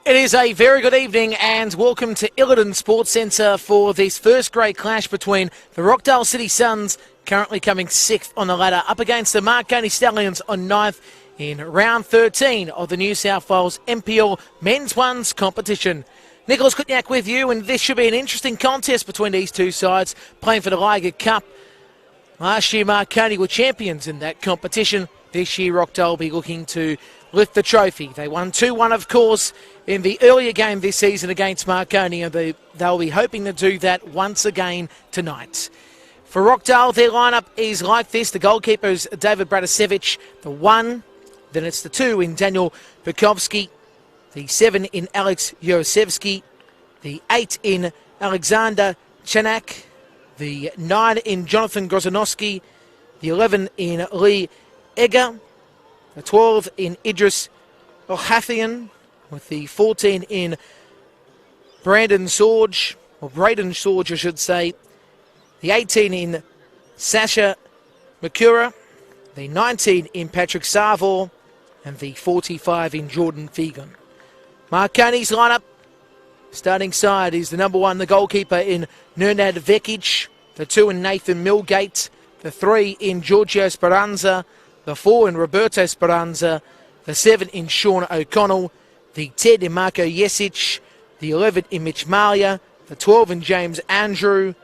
It is a very good evening and welcome to Illiton Sports Centre for this first grade clash between the Rockdale City Suns, currently coming 6th on the ladder, up against the Marconi Stallions on 9th in round 13 of the New South Wales NPL Men's Ones competition. Nicholas Kutniak with you, and this should be an interesting contest between these two sides playing for the Liga Cup. Last year Marconi were champions in that competition. This year Rockdale will be looking to lift the trophy. They won 2-1 of course in the earlier game this season against Marconi, and they'll be hoping to do that once again tonight. For Rockdale, their lineup is like this. The goalkeeper is David Bratasevich, the 1, then it's the 2 in Daniel Bukovski, the 7 in Alex Yosevsky, the 8 in Alexander Chanak, the 9 in Jonathan Grozanowski, the 11 in Lee Egger, the 12 in Idris Ohathian, with the 14 in Braden Sorge, I should say, the 18 in Sasha Makura, the 19 in Patrick Savor, and the 45 in Jordan Fegan. Marconi's lineup, starting side, is the number 1, the goalkeeper in Nernad Vekic, the 2 in Nathan Milgate, the 3 in Giorgio Speranza, the 4 in Roberto Speranza, the 7 in Sean O'Connell, the 10 in Marco Jesic, the 11 in Mitch Malia, the 12 in James Andrew,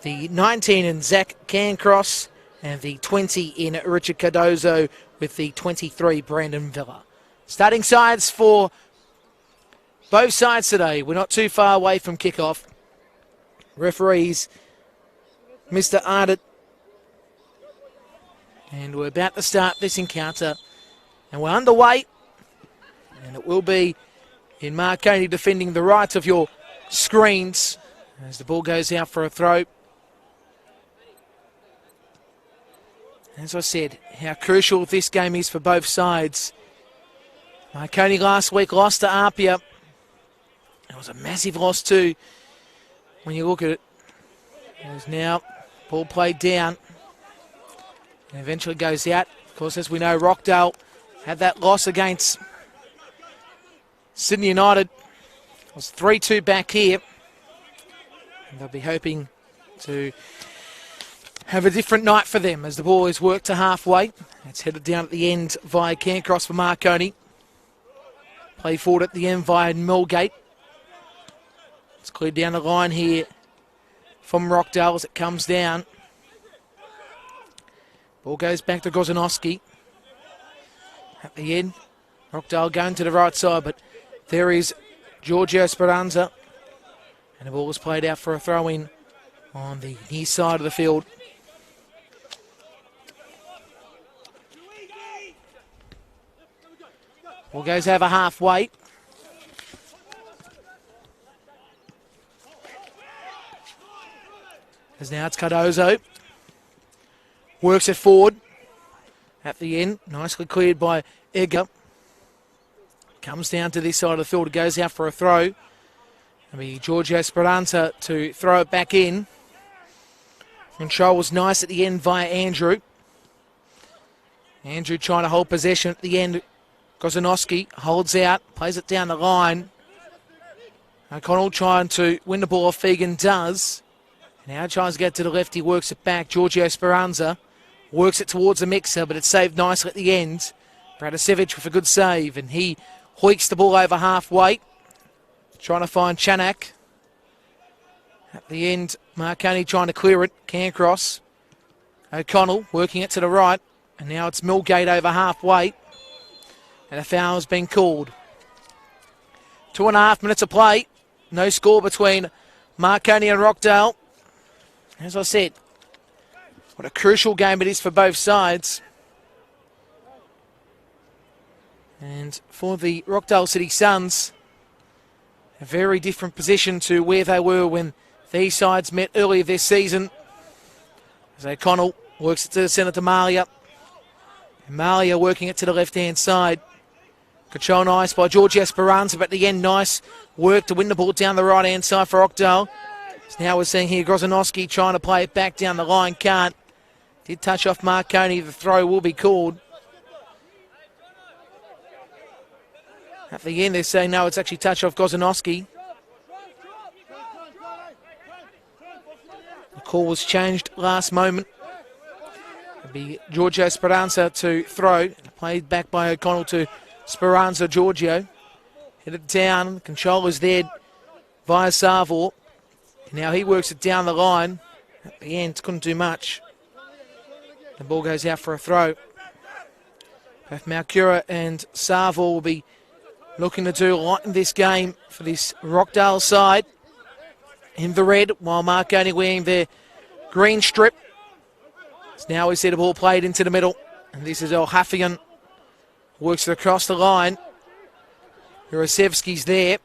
the 19 in Zach Cancross, and the 20 in Richard Cardozo, with the 23 Brandon Villa. Starting sides for both sides today. We're not too far away from kickoff. Referees, Mr. Ardit. And we're about to start this encounter. And we're underway. And it will be in Marconi defending the right of your screens as the ball goes out for a throw. As I said, how crucial this game is for both sides. Marconi last week lost to Apia. It was a massive loss too when you look at it. There's now ball played down and eventually goes out. Of course, as we know, Rockdale had that loss against Sydney United. It was 3-2 back here. And they'll be hoping to have a different night for them as the ball is worked to halfway. It's headed down at the end via Cancross for Marconi. Play forward at the end via Millgate. It's cleared down the line here from Rockdale as it comes down. Ball goes back to Grozanowski. At the end, Rockdale going to the right side, but there is Giorgio Speranza. And the ball is played out for a throw-in on the near side of the field. Ball goes over halfway. As now it's Cardozo. Works it forward. At the end, nicely cleared by Egger. Comes down to this side of the field. It goes out for a throw. It'll be Giorgio Speranza to throw it back in. Control was nice at the end via Andrew. Andrew trying to hold possession at the end. Grozanowski holds out, plays it down the line. O'Connell trying to win the ball off Fegan, does. Now tries to get to the left, he works it back. Giorgio Speranza works it towards the mixer, but it's saved nicely at the end. Bratasevich with a good save, and he hoiks the ball over halfway. Trying to find Chanak. At the end, Marconi trying to clear it. Cancross. O'Connell working it to the right, and now it's Millgate over halfway. And a foul has been called. 2.5 minutes of play. No score between Marconi and Rockdale. As I said, what a crucial game it is for both sides. And for the Rockdale City Suns, a very different position to where they were when these sides met earlier this season. As O'Connell works it to the centre to Malia. And Malia working it to the left-hand side. Control nice by Giorgio Speranza, but at the end, nice work to win the ball down the right-hand side for Rockdale. So now we're seeing here Grozanowski trying to play it back down the line, can't. Did touch off Marconi, the throw will be called. At the end, they're saying no, it's actually touch off Gozanowski. The call was changed last moment. It'll be Giorgio Speranza to throw. Played back by O'Connell to Speranza Giorgio. Headed down. Controller's there via Savor. Now he works it down the line. At the end, couldn't do much. The ball goes out for a throw. Both Malcura and Savor will be looking to do a lot in this game for this Rockdale side. In the red, while Marconi wearing their green strip. So now we see the ball played into the middle. And this is El Hafian. Works it across the line. Jurasevski's there.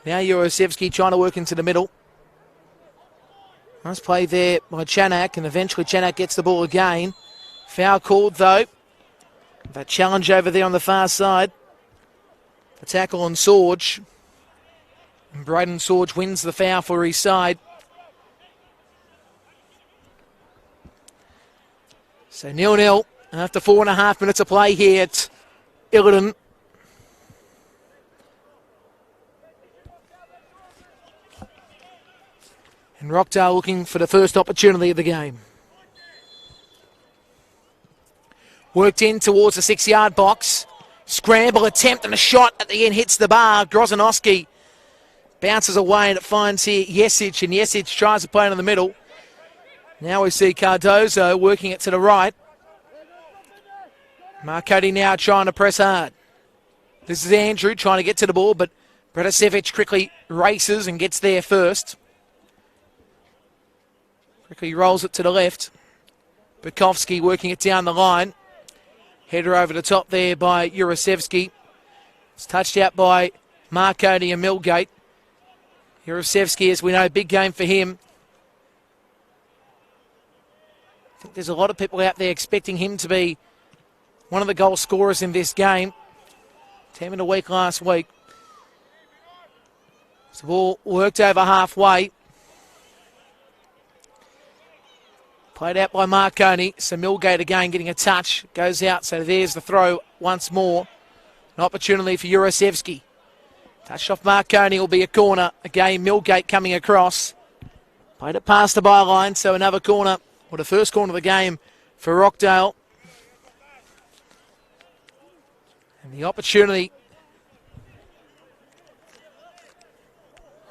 Now Jurasevski trying to work into the middle. Nice play there by Chanak, and eventually Chanak gets the ball again. Foul called though. That challenge over there on the far side. The tackle on Sorge. And Braden Sorge wins the foul for his side. So 0-0 after 4.5 minutes of play here at Illiton. And Rockdale looking for the first opportunity of the game. Worked in towards the 6-yard box. Scramble attempt and a shot at the end hits the bar. Grozanowski bounces away and it finds here Jesic, and Jesic tries to play it in the middle. Now we see Cardozo working it to the right. Marconi now trying to press hard. This is Andrew trying to get to the ball, but Bratasevic quickly races and gets there first. Quickly rolls it to the left. Bukowski working it down the line. Header over the top there by Jurasevski. It's touched out by Marconi and Millgate. Jurasevski, as we know, big game for him. I think there's a lot of people out there expecting him to be one of the goal scorers in this game. 10 in a week last week. So the ball worked over halfway. Played out by Marconi. So Millgate again getting a touch. Goes out, so there's the throw once more. An opportunity for Jurasevski. Touched off Marconi, will be a corner. Again, Millgate coming across. Played it past the byline, so another corner. Well, the first corner of the game for Rockdale. And the opportunity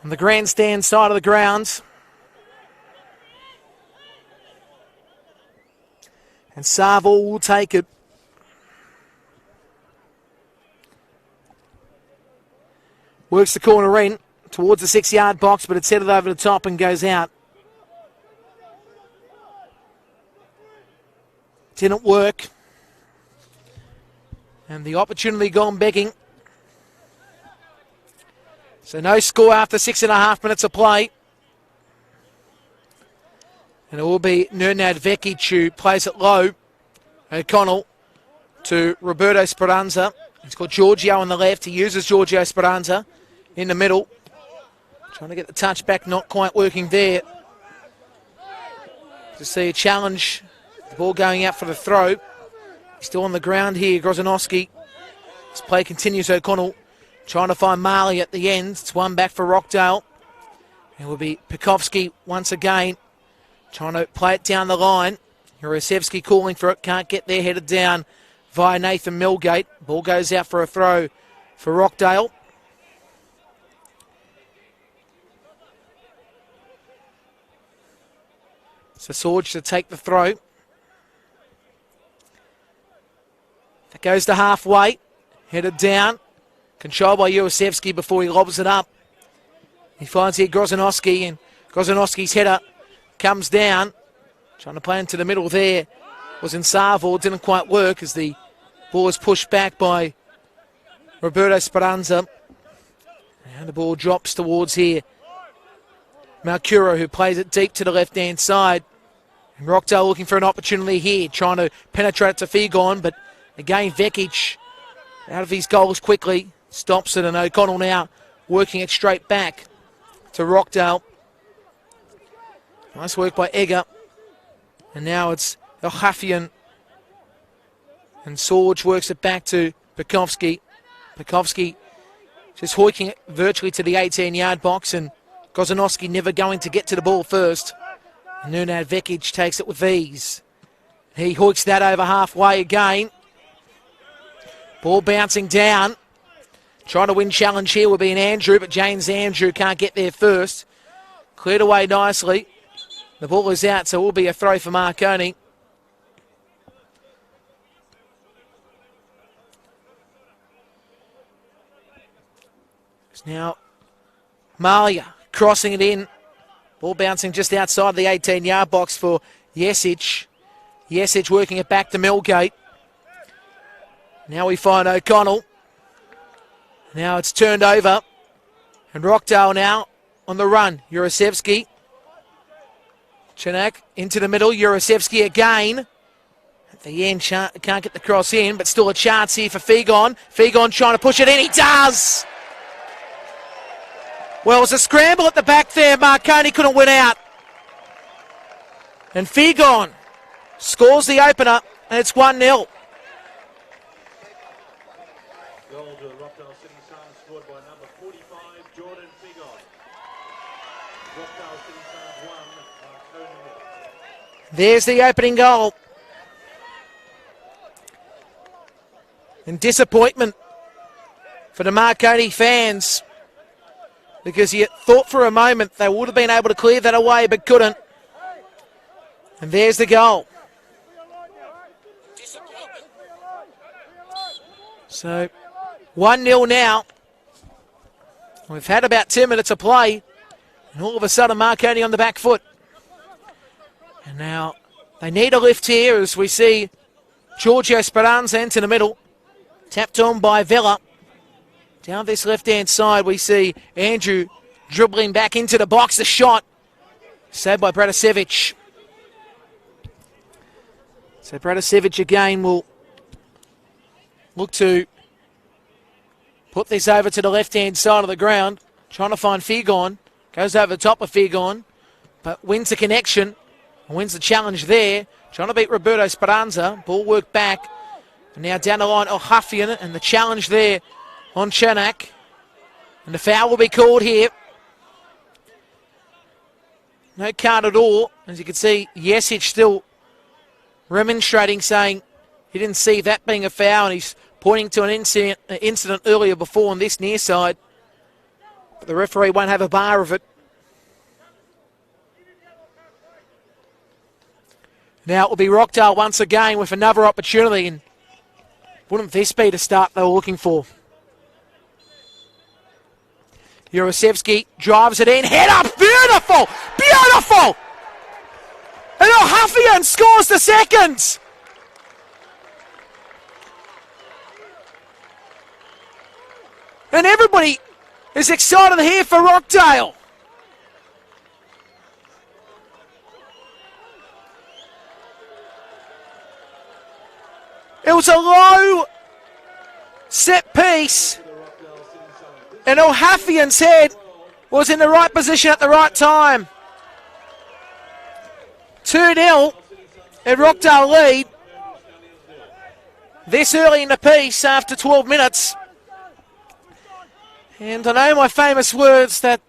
on the grandstand side of the ground. And Savor will take it. Works the corner in towards the 6-yard box, but it's headed over the top and goes out. Didn't work. And the opportunity gone begging. So no score after 6.5 minutes of play. And it will be Nernad Vekic who plays it low. O'Connell to Roberto Speranza. He's got Giorgio on the left. He uses Giorgio Speranza in the middle. Trying to get the touch back, not quite working there. To see a challenge. The ball going out for the throw. Still on the ground here, Grozanowski. This play continues. O'Connell trying to find Marley at the end. It's one back for Rockdale. It will be Pekovsky once again. Trying to play it down the line. Jurasevski calling for it. Can't get there. Headed down via Nathan Millgate. Ball goes out for a throw for Rockdale. So Sorge to take the throw. That goes to halfway. Headed down. Controlled by Jurasevski before he lobs it up. He finds here Grozanowski, and Grozanowski's header comes down. Trying to play into the middle there. Was in Savor. Didn't quite work as the ball was pushed back by Roberto Speranza. And the ball drops towards here Malcura, who plays it deep to the left-hand side. And Rockdale looking for an opportunity here. Trying to penetrate it to Figon, but again Vekic out of his goals quickly. Stops it, and O'Connell now working it straight back to Rockdale. Nice work by Egger. And now it's Elhafian. And Sorge works it back to Bukowski. Pekovsky just hoiking it virtually to the 18-yard box, and Gozanowski never going to get to the ball first. Nenad Vekic takes it with ease. He hoiks that over halfway again. Ball bouncing down. Trying to win challenge here will be an Andrew, but James Andrew can't get there first. Cleared away nicely. The ball is out, so it will be a throw for Marconi. It's now Malia crossing it in. Ball bouncing just outside the 18-yard box for Jesic. Jesic working it back to Millgate. Now we find O'Connell. Now it's turned over. And Rockdale now on the run. Jurasevsky. Chanak into the middle. Jurasevsky again. At the end, can't get the cross in, but still a chance here for Figon. Figon trying to push it in. He does! Well, it was a scramble at the back there. Marconi couldn't win out. And Figon scores the opener, and it's 1-0. Goal to Rockdale City Suns, scored by number 45, Jordan Figon. Rockdale City Suns 1, Marconi 0. There's the opening goal. And disappointment for the Marconi fans, because you thought for a moment they would have been able to clear that away, but couldn't. And there's the goal. So 1-0 now. We've had about 2 minutes of play, and all of a sudden Marconi on the back foot. And now they need a lift here as we see Giorgio Speranza into the middle. Tapped on by Vella. Down this left-hand side, we see Andrew dribbling back into the box. The shot saved by Bratasevic. So Bratasevic again will look to put this over to the left-hand side of the ground. Trying to find Figon. Goes over the top of Figon, but wins the connection. Wins the challenge there. Trying to beat Roberto Speranza. Ball work back. And now down the line, O'Huffian, and the challenge there on Chanak. And the foul will be called here. No card at all. As you can see, Jesic still remonstrating, saying he didn't see that being a foul, and he's pointing to an incident earlier before on this near side. But the referee won't have a bar of it. Now it will be Rockdale once again with another opportunity, and wouldn't this be the start they were looking for? Jurasevsky drives it in, head up, beautiful, beautiful! And O'Huffian scores the second! And everybody is excited here for Rockdale. It was a low set piece, and O'Huffian's head was in the right position at the right time. 2-0, and Rockdale lead this early in the piece after 12 minutes. And I know my famous words that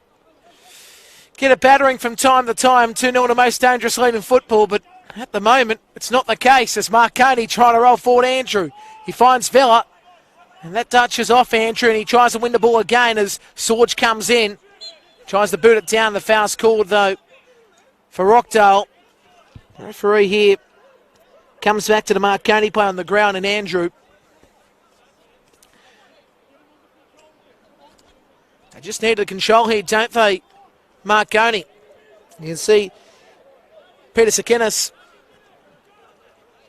get a battering from time to time, 2-0 the most dangerous lead in football, but at the moment, it's not the case as Marconi trying to roll forward Andrew. He finds Vella, and that touches off Andrew, and he tries to win the ball again as Sorge comes in. Tries to boot it down. The foul's called, though, for Rockdale. The referee here comes back to the Marconi play on the ground, and Andrew. They just need to control here, don't they, Marconi? You can see Peter Sakinis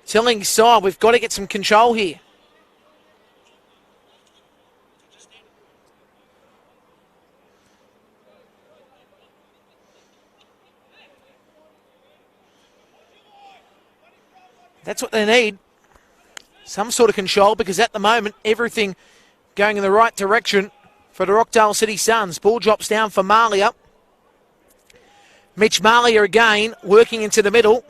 telling his side, we've got to get some control here. That's what they need. Some sort of control, because at the moment, everything going in the right direction for the Rockdale City Suns. Ball drops down for Malia. Mitch Malia again, working into the middle.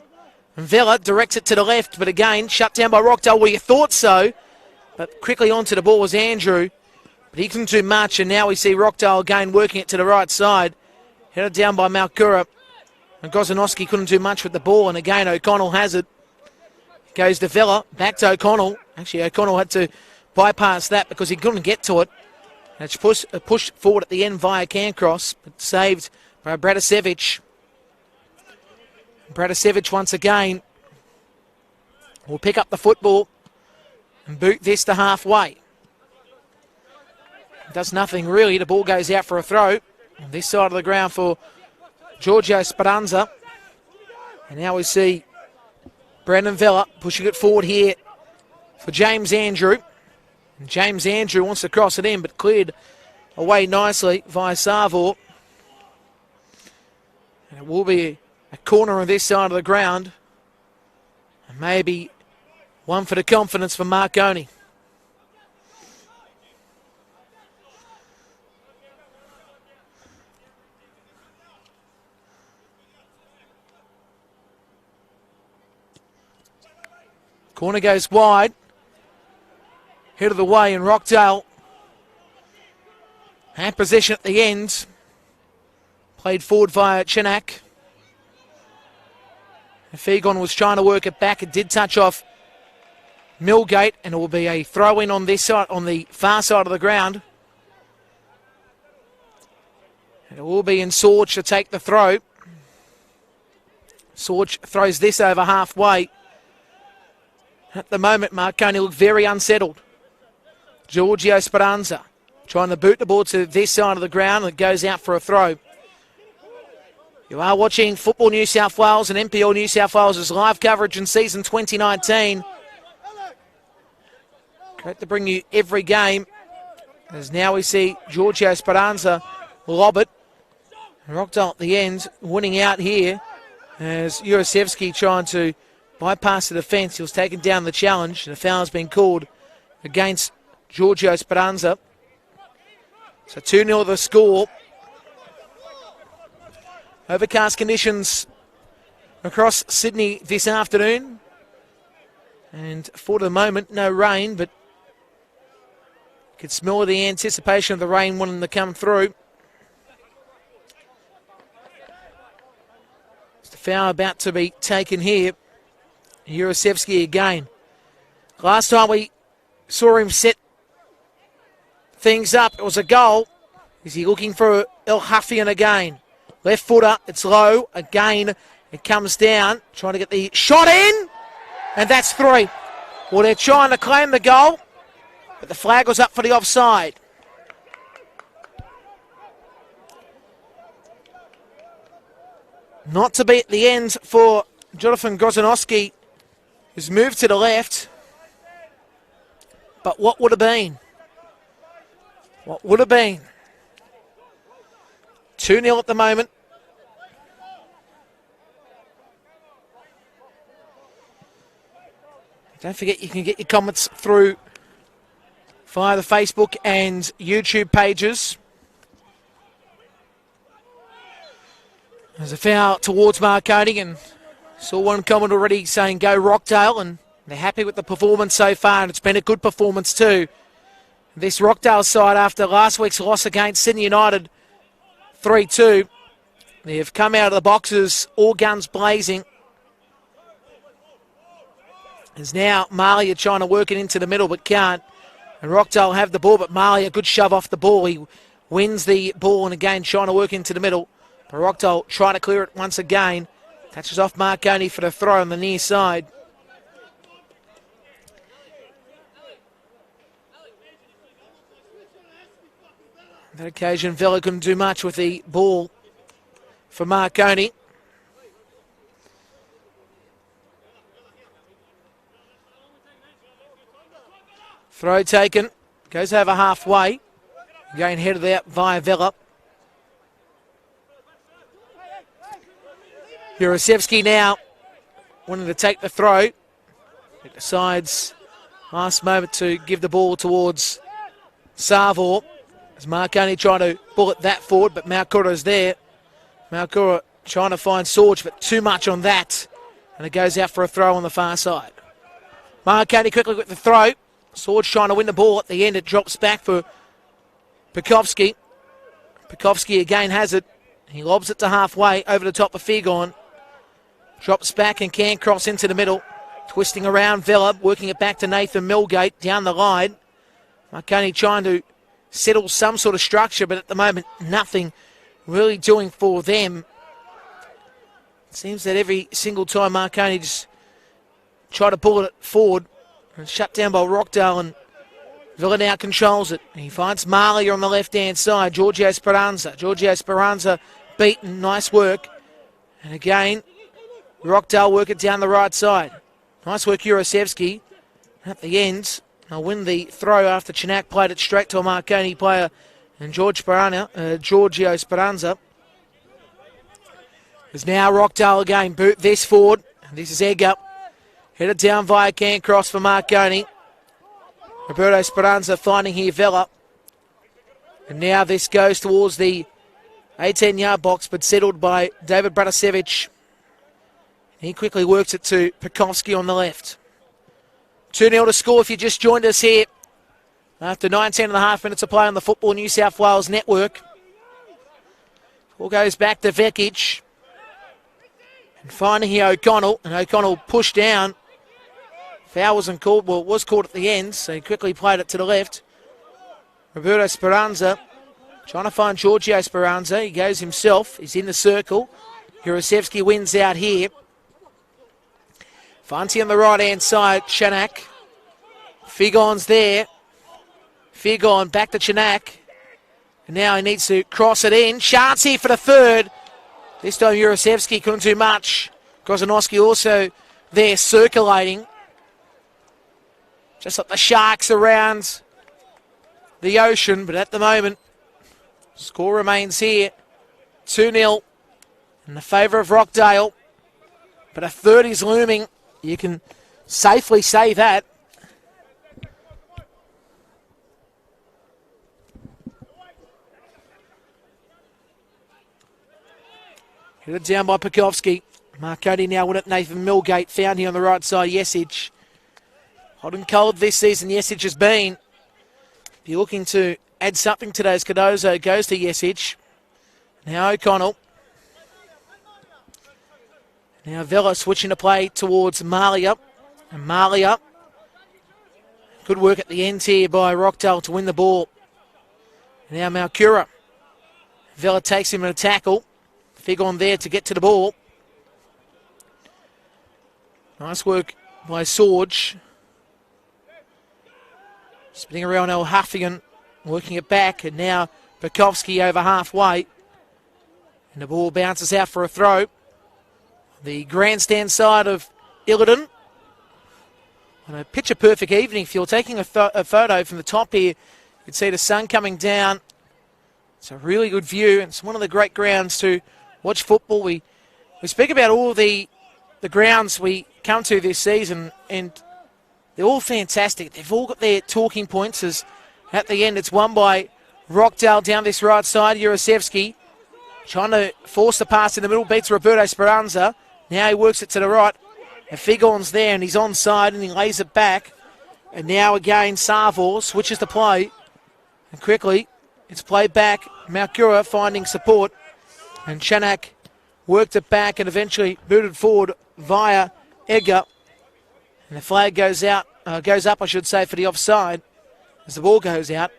Vella directs it to the left, but again, shut down by Rockdale. Well, you thought so, but quickly onto the ball was Andrew. but he couldn't do much, and now we see Rockdale again working it to the right side. Headed down by Malkura. And Gozanowski couldn't do much with the ball, and again O'Connell has it. Goes to Vella, back to O'Connell. Actually, O'Connell had to bypass that because he couldn't get to it. And it's pushed forward at the end via Cancross, but saved by Bratisevic. Bratisevic once again will pick up the football and boot this to halfway. Does nothing really. The ball goes out for a throw on this side of the ground for Giorgio Speranza. And now we see Brandon Vella pushing it forward here for James Andrew. And James Andrew wants to cross it in, but cleared away nicely via Savor. And it will be a corner on this side of the ground. And maybe one for the confidence for Marconi. Corner goes wide. Head of the way, and Rockdale had possession at the end. Played forward via Chenak. Fegon was trying to work it back. It did touch off Millgate, and it will be a throw-in on this side, on the far side of the ground. And it will be in Sorge to take the throw. Sorge throws this over halfway. At the moment, Marconi looked very unsettled. Giorgio Speranza trying to boot the ball to this side of the ground, and it goes out for a throw. You are watching Football New South Wales and NPL New South Wales' live coverage in season 2019. Great to bring you every game. As now we see Giorgio Speranza lob it. Rockdale at the end, winning out here. As Jurasevski trying to bypass the defence. He was taken down the challenge. The foul has been called against Giorgio Speranza. So 2-0 the score. Overcast conditions across Sydney this afternoon. And for the moment, no rain, but you could smell the anticipation of the rain wanting to come through. It's the foul about to be taken here. Jurasevski again. Last time we saw him set things up, it was a goal. Is he looking for El Hafian again? Left footer, it's low. Again, it comes down. Trying to get the shot in. And that's 3. Well, they're trying to claim the goal, but the flag was up for the offside. Not to be at the end for Jonathan Gozanowski, who's moved to the left. But what would have been? What would have been? 2-0 at the moment. Don't forget you can get your comments through via the Facebook and YouTube pages. There's a foul towards Marconi, and saw one comment already saying go Rockdale, and they're happy with the performance so far, and it's been a good performance too. This Rockdale side, after last week's loss against Sydney United 3-2, they've come out of the boxes all guns blazing. As now Malia trying to work it into the middle but can't. And Rockdale have the ball, but Malia, good shove off the ball. He wins the ball and again trying to work into the middle. But Rockdale trying to clear it once again. Touches off Marconi for the throw on the near side. On that occasion, Vella couldn't do much with the ball for Marconi. Throw taken, goes over halfway. Again headed out via Vella. Jurasevski now wanting to take the throw. It decides last moment to give the ball towards Savor. As Marconi trying to bullet that forward, but Malkura's there. Malkura trying to find Sorge, but too much on that. And it goes out for a throw on the far side. Marconi quickly with the throw. Sorge trying to win the ball at the end. It drops back for Pekovsky. Pekovsky again has it. He lobs it to halfway, over the top of Figon. Drops back and can cross into the middle. Twisting around Vella, working it back to Nathan Milgate down the line. Marconi trying to settle some sort of structure, but at the moment, nothing really doing for them. It seems that every single time Marconi just try to pull it forward, and shut down by Rockdale, and Villa now controls it. He finds Marley on the left-hand side. Giorgio Speranza. Giorgio Speranza beaten. Nice work. And again, Rockdale work it down the right side. Nice work, Jurasevsky. At the end, they'll win the throw after Chinak played it straight to a Marconi player and Giorgio Speranza. There's now Rockdale again. Boot this forward. And this is Egger. Headed down via Cancross for Marconi. Roberto Speranza finding here Vella. And now this goes towards the 18-yard box, but settled by David Bratasevich. He quickly works it to Pekovsky on the left. 2-0 to score if you just joined us here. After 19 and a half minutes of play on the Football New South Wales network. Ball goes back to Vekic. And finding here O'Connell. And O'Connell pushed down. Foul wasn't called. Well, it was called at the end, so he quickly played it to the left. Roberto Speranza trying to find Giorgio Speranza. He goes himself. He's in the circle. Jurasevsky wins out here. Fanti on the right-hand side. Chanak. Figon's there. Figon back to Chanak. And now he needs to cross it in. Chance here for the third. This time Jurasevsky couldn't do much. Grozanowski also there circulating. Just like the Sharks around the ocean. But at the moment, score remains here. 2-0 in the favour of Rockdale. But a third is looming. You can safely say that. Headed down by Pekovsky. Marconi now win it. Nathan Milgate found here on the right side. Yesage. Hot and cold this season Yesage has been. If you're looking to add something to those, Cardozo goes to Yesage. Now O'Connell. Now Vella switching to play towards Malia. And Malia. Good work at the end here by Rockdale to win the ball. Now Malcura. Vella takes him in a tackle. Figon there to get to the ball. Nice work by Sorge. Spinning around El Huffian, working it back, and now Pekovsky over halfway. And the ball bounces out for a throw. The grandstand side of Illidan. On a picture-perfect evening, if you're taking a photo from the top here, you'd see the sun coming down. It's a really good view, and it's one of the great grounds to watch football. We speak about all the grounds we come to this season, and they're all fantastic. They've all got their talking points as at the end it's won by Rockdale down this right side. Jurasevsky trying to force the pass in the middle, beats Roberto Speranza. Now he works it to the right. And Figon's there and he's onside and he lays it back. And now again Savor switches the play. And quickly it's played back. Malcura finding support. And Chanak worked it back and eventually booted forward via Edgar. And the flag goes up, I should say, for the offside as the ball goes out.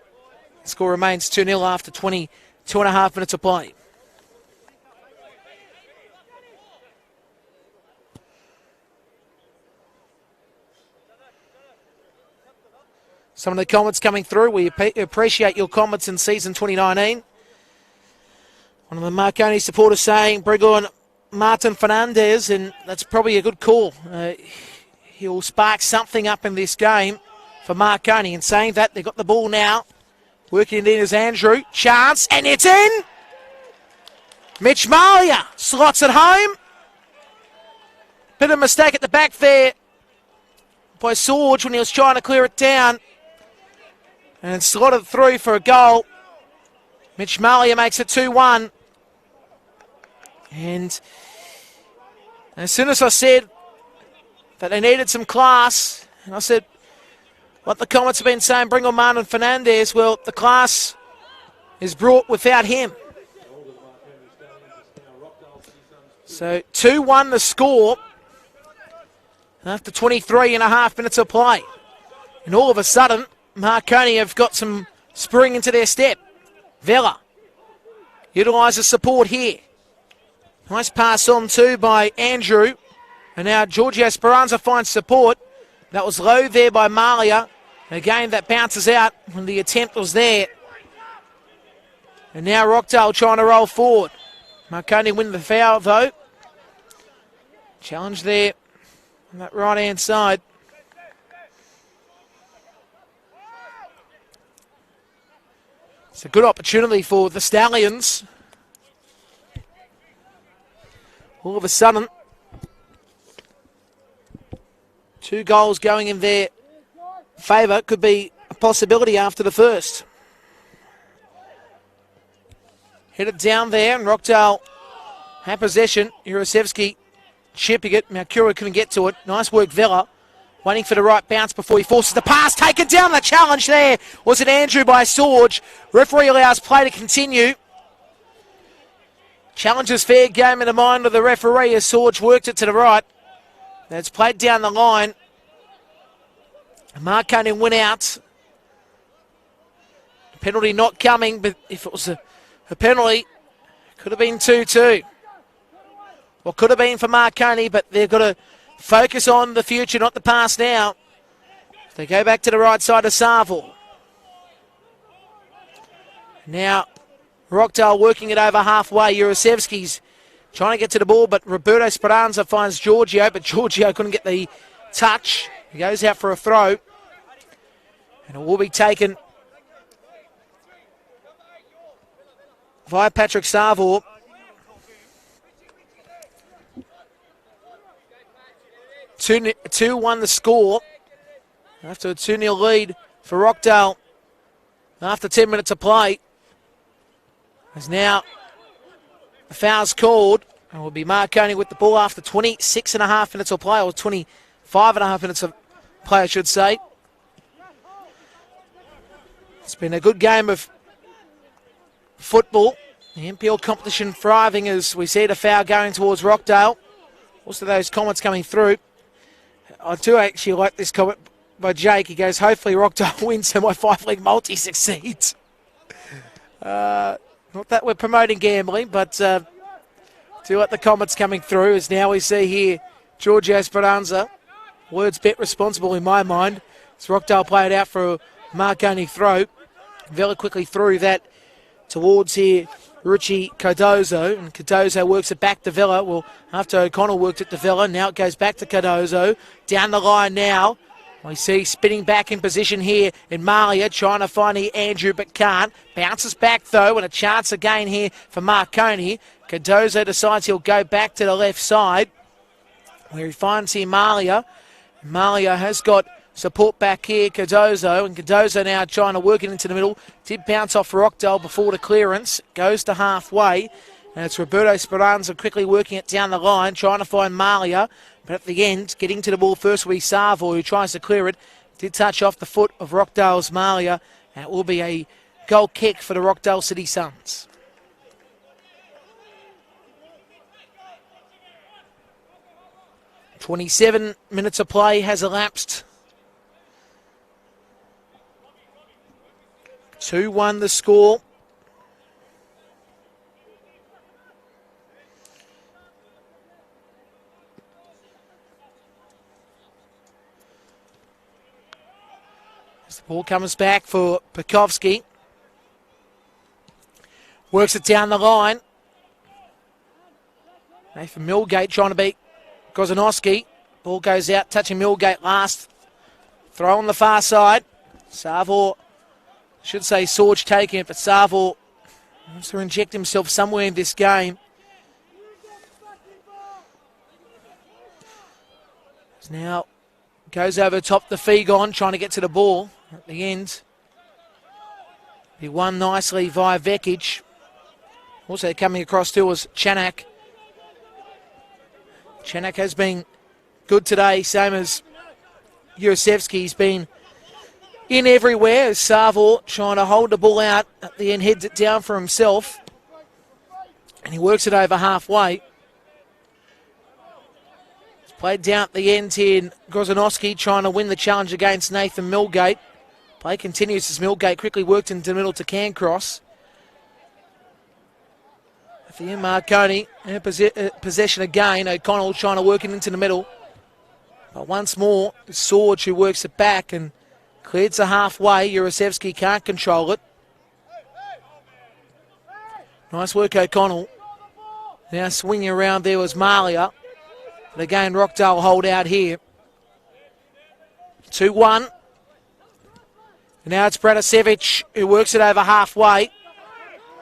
The score remains 2-0 after 22 and a half minutes of play. Some of the comments coming through. We appreciate your comments in season 2019. One of the Marconi supporters saying, bring on Martin Fernandez, and that's probably a good call. He'll spark something up in this game for Marconi. And saying that, they've got the ball now. Working it in as Andrew. Chance, and it's in! Mitch Malia slots it home. Bit of a mistake at the back there by Sorge when he was trying to clear it down. And slotted through for a goal. Mitch Malia makes it 2-1. And as soon as I said that they needed some class, and I said what the comments have been saying, bring on Martin Fernandez, well, the class is brought without him. So 2-1 the score after 23 and a half minutes of play. And all of a sudden, Marconi have got some spring into their step. Vella utilises support here. Nice pass on too by Andrew. And now Giorgio Speranza finds support. That was low there by Malia. Again, that bounces out when the attempt was there. And now Rockdale trying to roll forward. Marconi win the foul though. Challenge there on that right-hand side. It's a good opportunity for the Stallions. All of a sudden, 2 goals going in their favour. Could be a possibility after the first. Headed down there, and Rockdale had possession. Jurasevsky chipping it. Mercura couldn't get to it. Nice work, Vella. Waiting for the right bounce before he forces the pass. Taken down. The challenge there was it Andrew by Sorge. Referee allows play to continue. Challenges fair game in the mind of the referee as Sorge worked it to the right. It's played down the line. Marconi went out. Penalty not coming, but if it was a penalty, it could have been 2-2. Well, could have been for Marconi, but they've got to focus on the future, not the past now. They go back to the right side of Sarville. Now, Rockdale working it over halfway. Jurasevsky's trying to get to the ball, but Roberto Speranza finds Giorgio, but Giorgio couldn't get the touch. He goes out for a throw. And it will be taken via Patrick Sarville. 2-1 the score after a 2-0 lead for Rockdale after 10 minutes of play. As now the foul's called, and will be Marconi with the ball after 26 and a half minutes of play, or 25 and a half minutes of play, I should say. It's been a good game of football. The NPL competition thriving as we see the foul going towards Rockdale. Also those comments coming through. I do actually like this comment by Jake. He goes, hopefully Rockdale wins so my 5-league multi succeeds. Not that we're promoting gambling, but do like the comments coming through as now we see here Giorgio Speranza. Words bet responsible in my mind. As Rockdale played out for a Marconi throw. Vella quickly threw that towards here Richie Cardozo, and Cardozo works it back to Vella. Well, after O'Connell worked it to Vella, now it goes back to Cardozo. Down the line now, we see spinning back in position here in Malia, trying to find here Andrew, but can't. Bounces back though, and a chance again here for Marconi. Cardozo decides he'll go back to the left side, where he finds here Malia. Malia has got support back here, Cardozo, and Cardozo now trying to work it into the middle. Did bounce off Rockdale before the clearance. Goes to halfway, and it's Roberto Speranza quickly working it down the line, trying to find Malia. But at the end, getting to the ball first will be Sarville, who tries to clear it. Did touch off the foot of Rockdale's Malia, and it will be a goal kick for the Rockdale City Suns. "27 minutes of play has elapsed. 2-1 the score. As the ball comes back for Pekovsky. Works it down the line. Nathan Milgate trying to beat Gozanowski. Ball goes out, touching Milgate last. Throw on the far side. Sarville, should say Sorge taking it, but Sarville wants to inject himself somewhere in this game. Now goes over top the Fegon, trying to get to the ball at the end. He won nicely via Vekic. Also coming across too was Chanak. Chanak has been good today, same as Jurasevsky. He's been in everywhere. Savor trying to hold the ball out at the end, heads it down for himself. And he works it over halfway. It's played down at the end here. Grozanowski trying to win the challenge against Nathan Milgate. Play continues as Milgate quickly worked into the middle to Cancross. At the end, Marconi in possession again. O'Connell trying to work it into the middle. But once more, Sorge who works it back and clears the halfway. Jurasevsky can't control it. Nice work, O'Connell. Now swinging around there was Malia. But again, Rockdale hold out here. 2-1. And now it's Bratasevic who works it over halfway.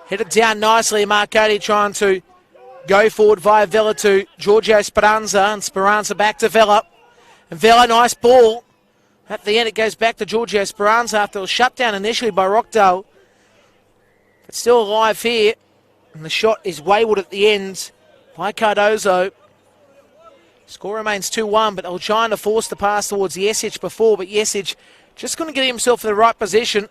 Headed down nicely. Marconi trying to go forward via Vella to Giorgio Speranza. And Speranza back to Vella. And Vella, nice ball. At the end, it goes back to Giorgio Speranza after it was shut down initially by Rockdale. But still alive here. And the shot is wayward at the end by Cardozo. Score remains 2-1, but they're trying to force the pass towards Jesic before, but Jesic just going to get himself in the right position.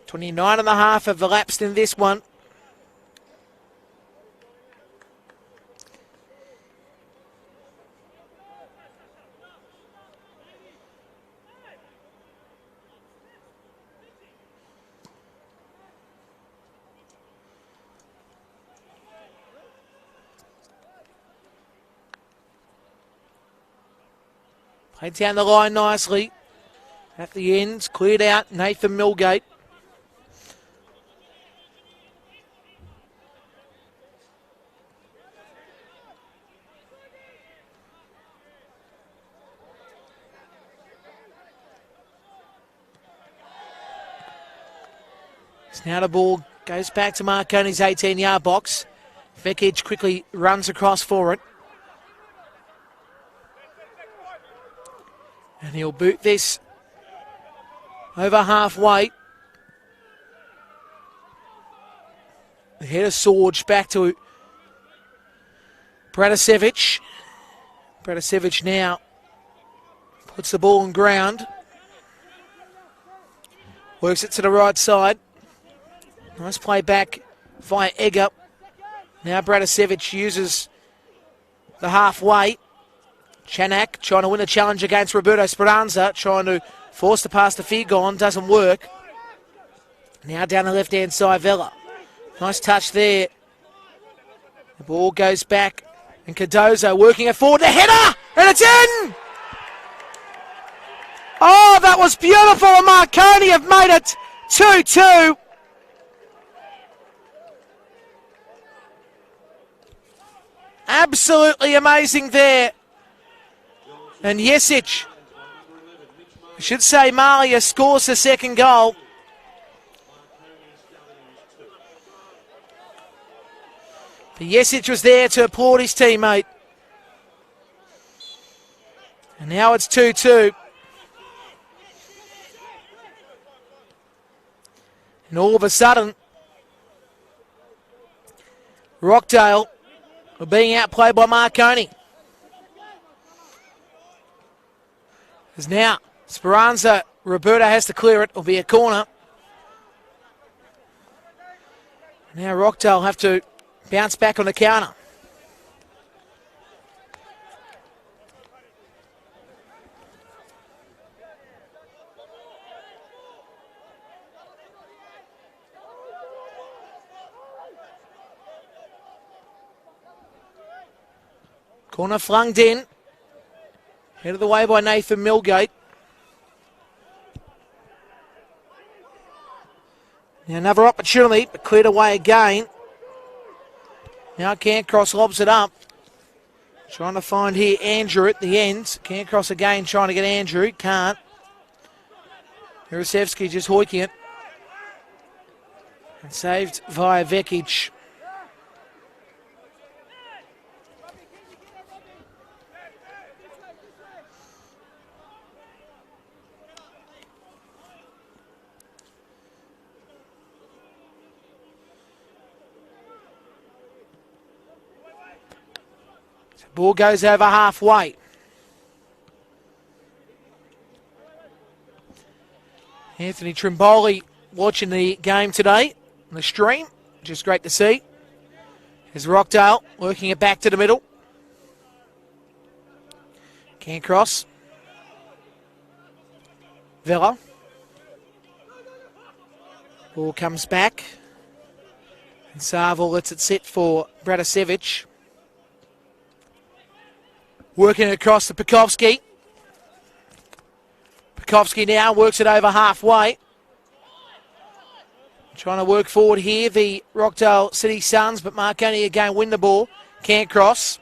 29.5 have elapsed in this one. Played down the line nicely. At the end, cleared out Nathan Milgate. Now the ball goes back to Marconi's 18-yard box. Vekic quickly runs across for it. And he'll boot this over halfway. The head of Sorge back to Bratasevic. Bratasevic now puts the ball on ground. Works it to the right side. Nice play back via Egger. Now Bratasevic uses the halfway. Chanak trying to win a challenge against Roberto Speranza, trying to force the pass to Figon, doesn't work. Now down the left-hand side, Vella. Nice touch there. The ball goes back, and Cardozo working it forward, the header, and it's in! Oh, that was beautiful, and Marconi have made it 2-2. Absolutely amazing there. And Jesic, I should say Malia, scores the second goal. But Jesic was there to applaud his teammate. And now it's 2-2. And all of a sudden, Rockdale are being outplayed by Marconi. As now, Speranza, Roberto has to clear it. It'll be a corner. Now Rockdale have to bounce back on the counter. Corner flung in. Headed the way by Nathan Milgate. Now another opportunity, but cleared away again. Now Cancross lobs it up. Trying to find here Andrew at the end. Cancross again trying to get Andrew. Can't. Jurasevsky just hoiking it. And saved via Vekic. Ball goes over halfway. Anthony Trimboli watching the game today on the stream, which is great to see. There's Rockdale working it back to the middle. Can cross. Villa. Ball comes back. And Sarvel lets it sit for Bratasevich. Working it across to Pekovsky. Pekovsky now works it over halfway. Trying to work forward here, the Rockdale City Suns, but Marconi again win the ball. Can't cross.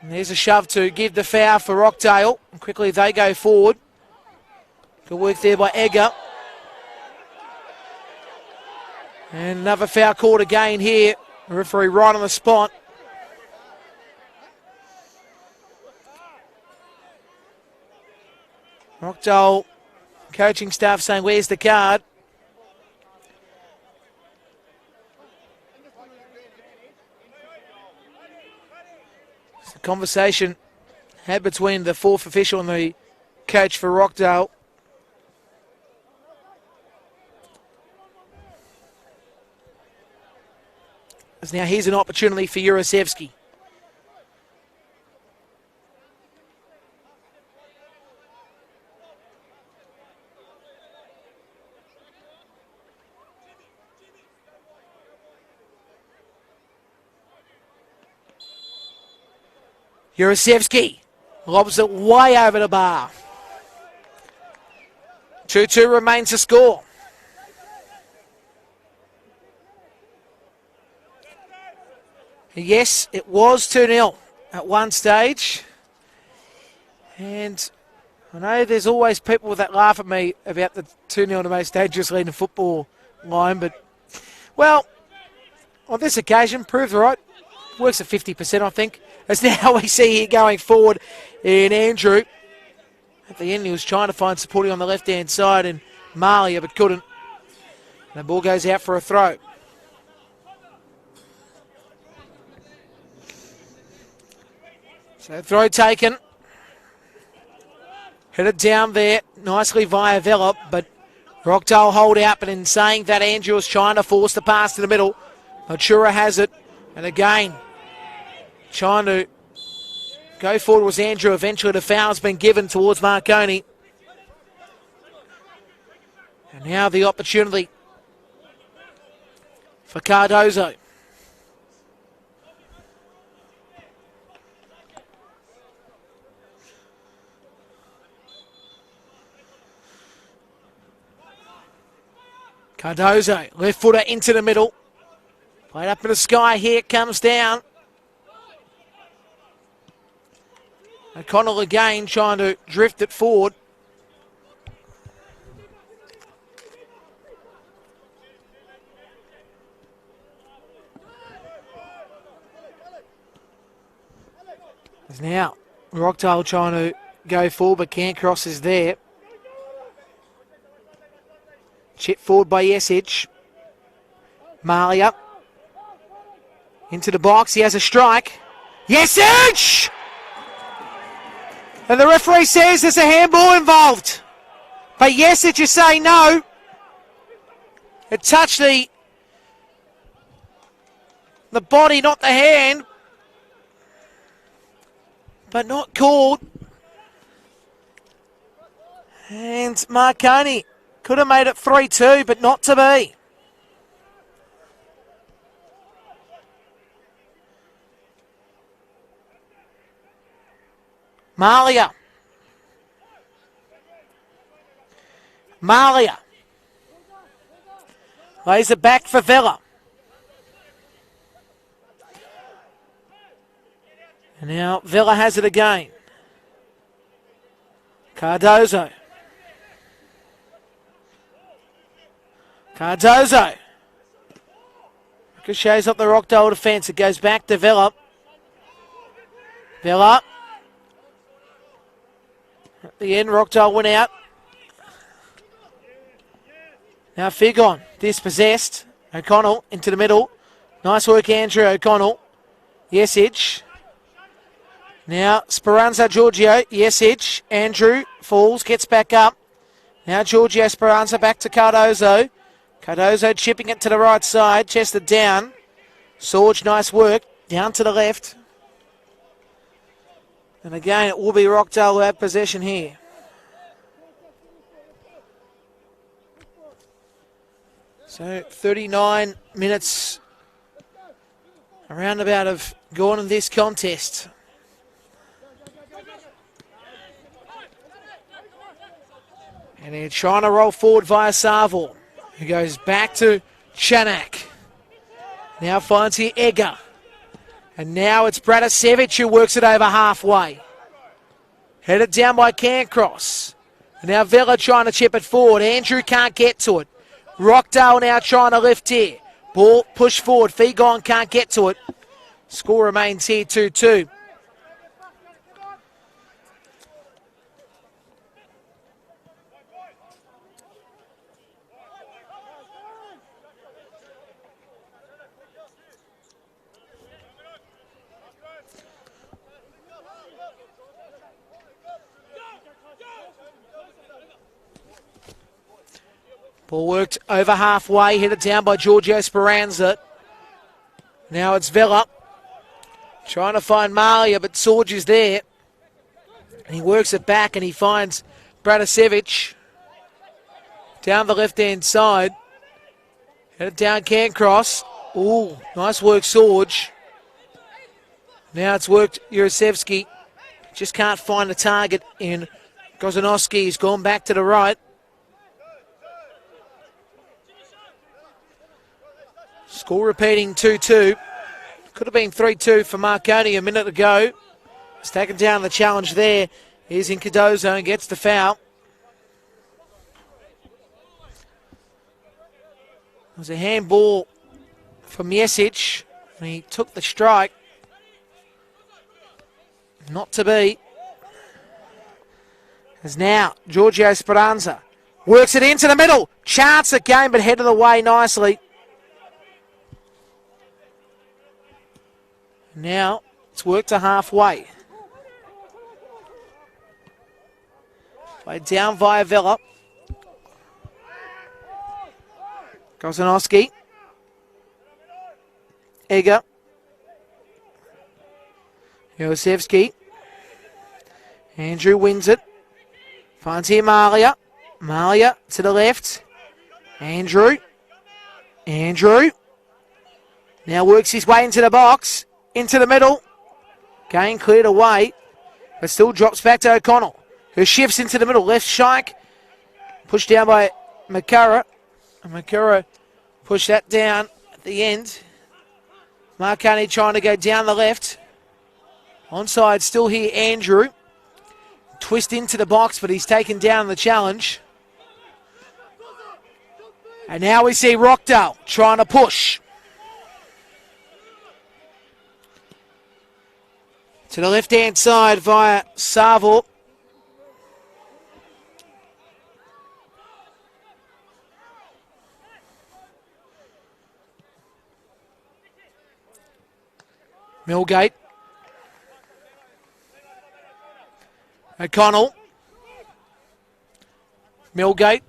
And there's a shove to give the foul for Rockdale. And quickly they go forward. Good work there by Egger. And another foul called again here. The referee right on the spot. Rockdale coaching staff saying, where's the card? It's a conversation had between the fourth official and the coach for Rockdale. As now here's an opportunity for Jurasevsky. Jurasevsky lobs it way over the bar. 2-2 remains to score. Yes, it was 2-0 at one stage. And I know there's always people that laugh at me about the 2-0 the most dangerous lead in football line, but, well, on this occasion, proved right. Works at 50%, I think. As now we see here going forward in Andrew. At the end, he was trying to find supporting on the left-hand side in Malia, but couldn't. And the ball goes out for a throw. So throw taken. Headed down there nicely via Vella, but Rockdale hold out. But in saying that, Andrew was trying to force the pass to the middle. Matura has it. And again, trying to go forward was Andrew. Eventually the foul's been given towards Marconi. And now the opportunity for Cardozo. Cardozo, left footer into the middle. Played up in the sky, here it comes down. O'Connell again trying to drift it forward. There's now Rockdale trying to go forward, but can't cross is there. Chip forward by Yesic. Marley up. Into the box, he has a strike. Yesic! And the referee says there's a handball involved. But Yesic is saying no. It touched the body, not the hand. But not called. And Marconi could have made it 3-2, but not to be. Malia. Lays it back for Vella. And now Vella has it again. Cardozo. Ricochets up the Rockdale defence. It goes back to Vella. At the end, Rockdale went out. Now Figon, dispossessed. O'Connell into the middle. Nice work, Andrew O'Connell. Yesic. Now Speranza Giorgio. Yesic. Andrew falls, gets back up. Now Georgie Esperanza back to Cardozo. Cardozo chipping it to the right side. Chested down. Sorge, nice work. Down to the left. And again, it will be Rockdale who have possession here. So 39 minutes around about have gone in this contest. And they're trying to roll forward via Sarvor, who goes back to Chanak. Now finds here Egger. And now it's Bratasevic who works it over halfway. Headed down by Cancross. And now Vela trying to chip it forward. Andrew can't get to it. Rockdale now trying to lift here. Ball pushed forward. Fegon can't get to it. Score remains here 2-2. Ball worked over halfway, headed down by Giorgio Speranza. Now it's Vela. Trying to find Malia, but Sorge is there. And he works it back and he finds Bratasevic. Down the left-hand side. Headed down Cancross. Ooh, nice work, Sorge. Now it's worked Jurasevsky. Just can't find a target in Gozanowski. He's gone back to the right. Score repeating 2-2. Could have been 3-2 for Marconi a minute ago. He's taken down the challenge there. He's in Cardozo and gets the foul. It was a handball from Jesic. And he took the strike. Not to be. As now, Giorgio Speranza works it into the middle. Chance the game, but headed away nicely. Now, it's worked to halfway. Played down via Vela. Gozanowski. Egger. Jurasevsky. Andrew wins it. Finds here Malia. Malia to the left. Andrew. Andrew. Now works his way into the box. Into the middle. Game cleared away. But still drops back to O'Connell. Who shifts into the middle. Left Shike. Pushed down by Makara. And Makara pushed that down at the end. Marconi trying to go down the left. Onside still here, Andrew. Twist into the box, but he's taken down the challenge. And now we see Rockdale trying to push. To the left-hand side via Sarvor. Millgate. O'Connell. Millgate.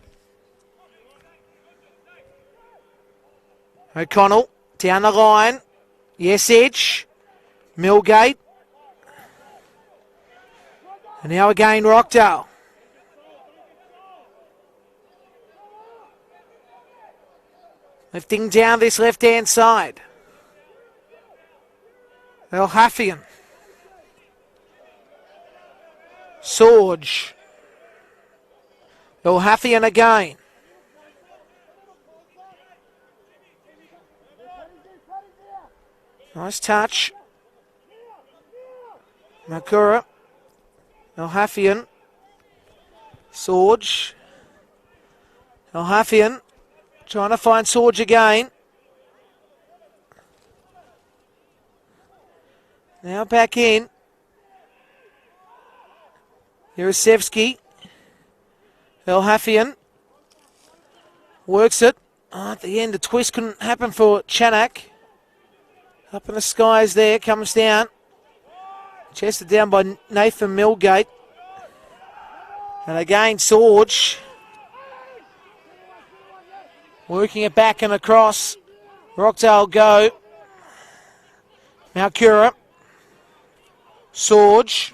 O'Connell down the line. Yes, Edge. Millgate. And now again, Rockdale. Lifting down this left-hand side. Elhafian. Sorge. Elhafian again. Nice touch. Makura. Elhafian. Sorge. Elhafian. Trying to find Sorge again. Now back in. Jurasevsky. Elhafian. Works it. Oh, at the end, the twist couldn't happen for Chanak. Up in the skies there. Comes down. Chested down by Nathan Millgate. And again, Sorge. Working it back and across. Rockdale go. Malcura. Sorge.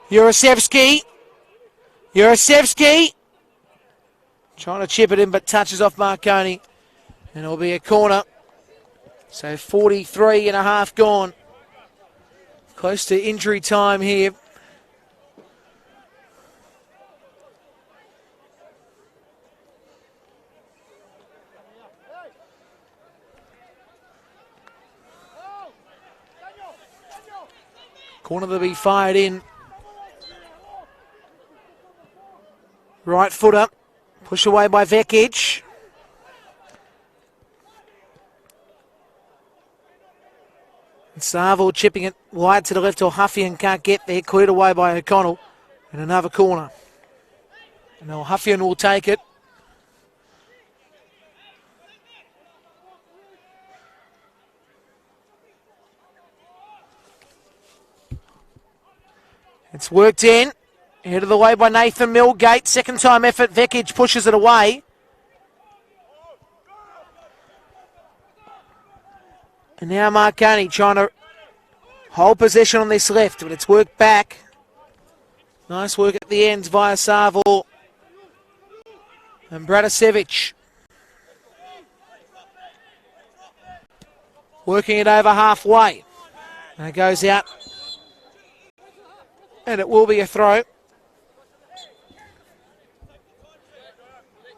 Jurasevsky. Trying to chip it in, but touches off Marconi. And it'll be a corner. So 43 and a half gone. Close to injury time here. Corner to be fired in. Right footer. Push away by Vekic. Sarvel chipping it wide to the left, or Huffian can't get there. Cleared away by O'Connell. And another corner. And now Huffian will take it. It's worked in. Head of the way by Nathan Millgate. Second time effort. Vekic pushes it away. And now Marconi trying to hold possession on this left, but it's worked back. Nice work at the ends via Sarvel and Bratasevic. Working it over halfway. And it goes out. And it will be a throw.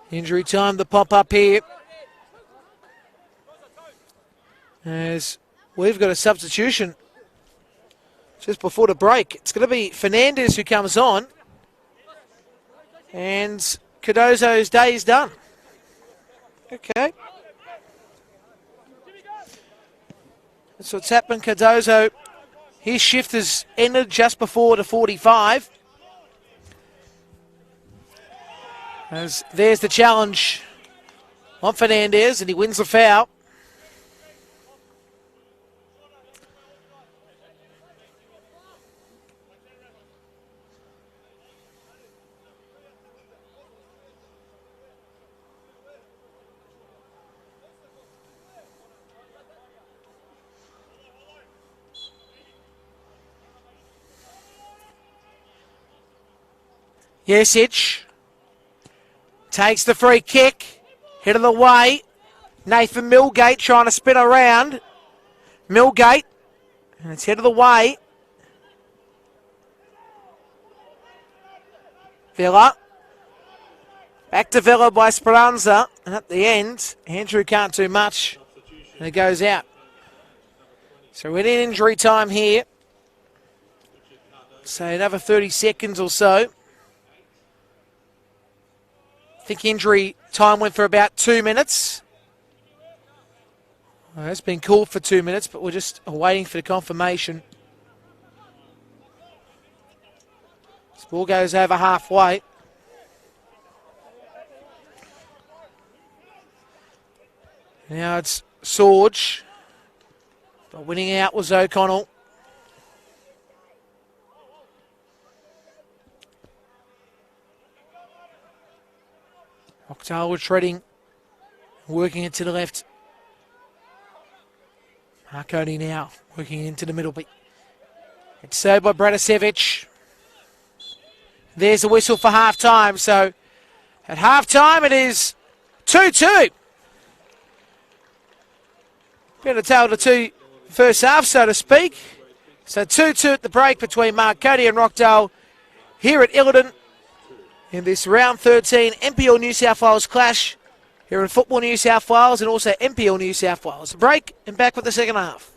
Injury time to pop up here. As we've got a substitution just before the break. It's going to be Fernandez who comes on. And Cardozo's day is done. Okay. That's what's happened. Cardozo, his shift has ended just before the 45. As there's the challenge on Fernandez, and he wins the foul. Jesic takes the free kick. Head of the way. Nathan Millgate trying to spin around. Millgate. And it's head of the way. Villa. Back to Villa by Speranza. And at the end, Andrew can't do much. And it goes out. So we're in injury time here. So another 30 seconds or so. I think injury time went for about 2 minutes. Well, it's been called for 2 minutes, but we're just waiting for the confirmation. This ball goes over halfway. Now it's Sorge. But winning out was O'Connell. Rockdale retreating, working it to the left. Marconi now working into the middle. But it's saved by Bratasevic. There's a whistle for half-time. So at half-time it is 2-2. Been a tale to two first half, so to speak. So 2-2 at the break between Marconi and Rockdale here at Illiton in this round 13 NPL New South Wales clash here in Football New South Wales and also NPL New South Wales. A break and back with the second half.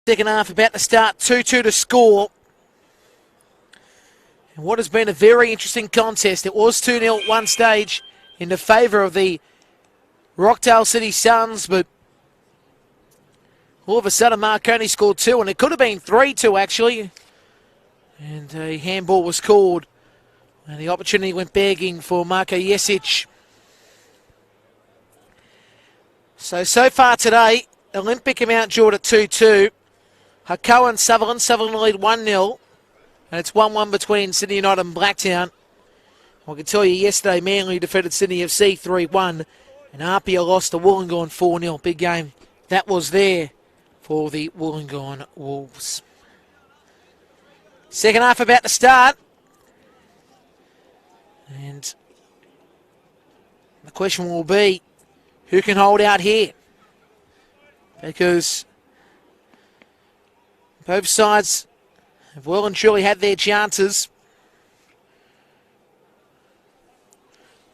Second half about to start, 2-2 to score. And what has been a very interesting contest. It was 2-0 at one stage in the favour of the Rockdale City Suns, but all of a sudden Marconi scored 2, and it could have been 3-2 actually. And a handball was called, and the opportunity went begging for Marko Jesic. So far today, Olympic amount drawn at 2-2. Hakoa and Sutherland. Sutherland lead 1-0. And it's 1-1 between Sydney United and Blacktown. I can tell you yesterday, Manly defeated Sydney FC 3-1. And Apia lost to Wollongong 4-0. Big game that was there for the Wollongong Wolves. Second half about to start. And the question will be, who can hold out here? Because both sides have well and truly had their chances.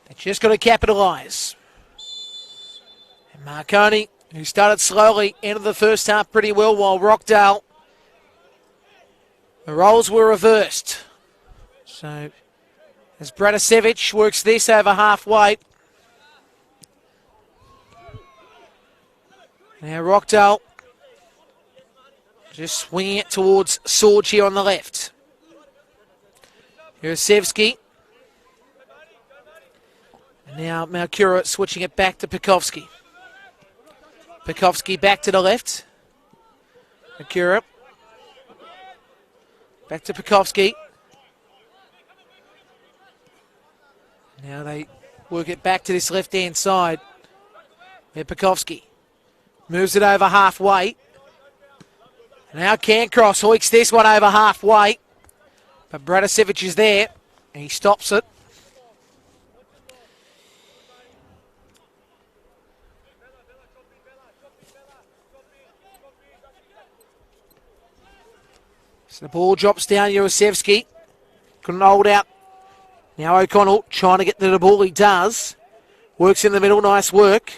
They've just got to capitalise. And Marconi, who started slowly, ended the first half pretty well, while Rockdale, the roles were reversed. So as Bratasevic works this over halfway. Now Rockdale just swinging it towards Sorge here on the left. Jurasevsky. And now Malkura switching it back to Pekovsky. Pekovsky back to the left. Malkura. Back to Pekovsky. Now they work it back to this left-hand side. Where Pekovsky moves it over halfway. Now Cancross hoiks this one over halfway. But Bratasevic is there. And he stops it. So the ball drops down. Jurasevsky couldn't hold out. Now O'Connell trying to get to the ball. He does. Works in the middle. Nice work.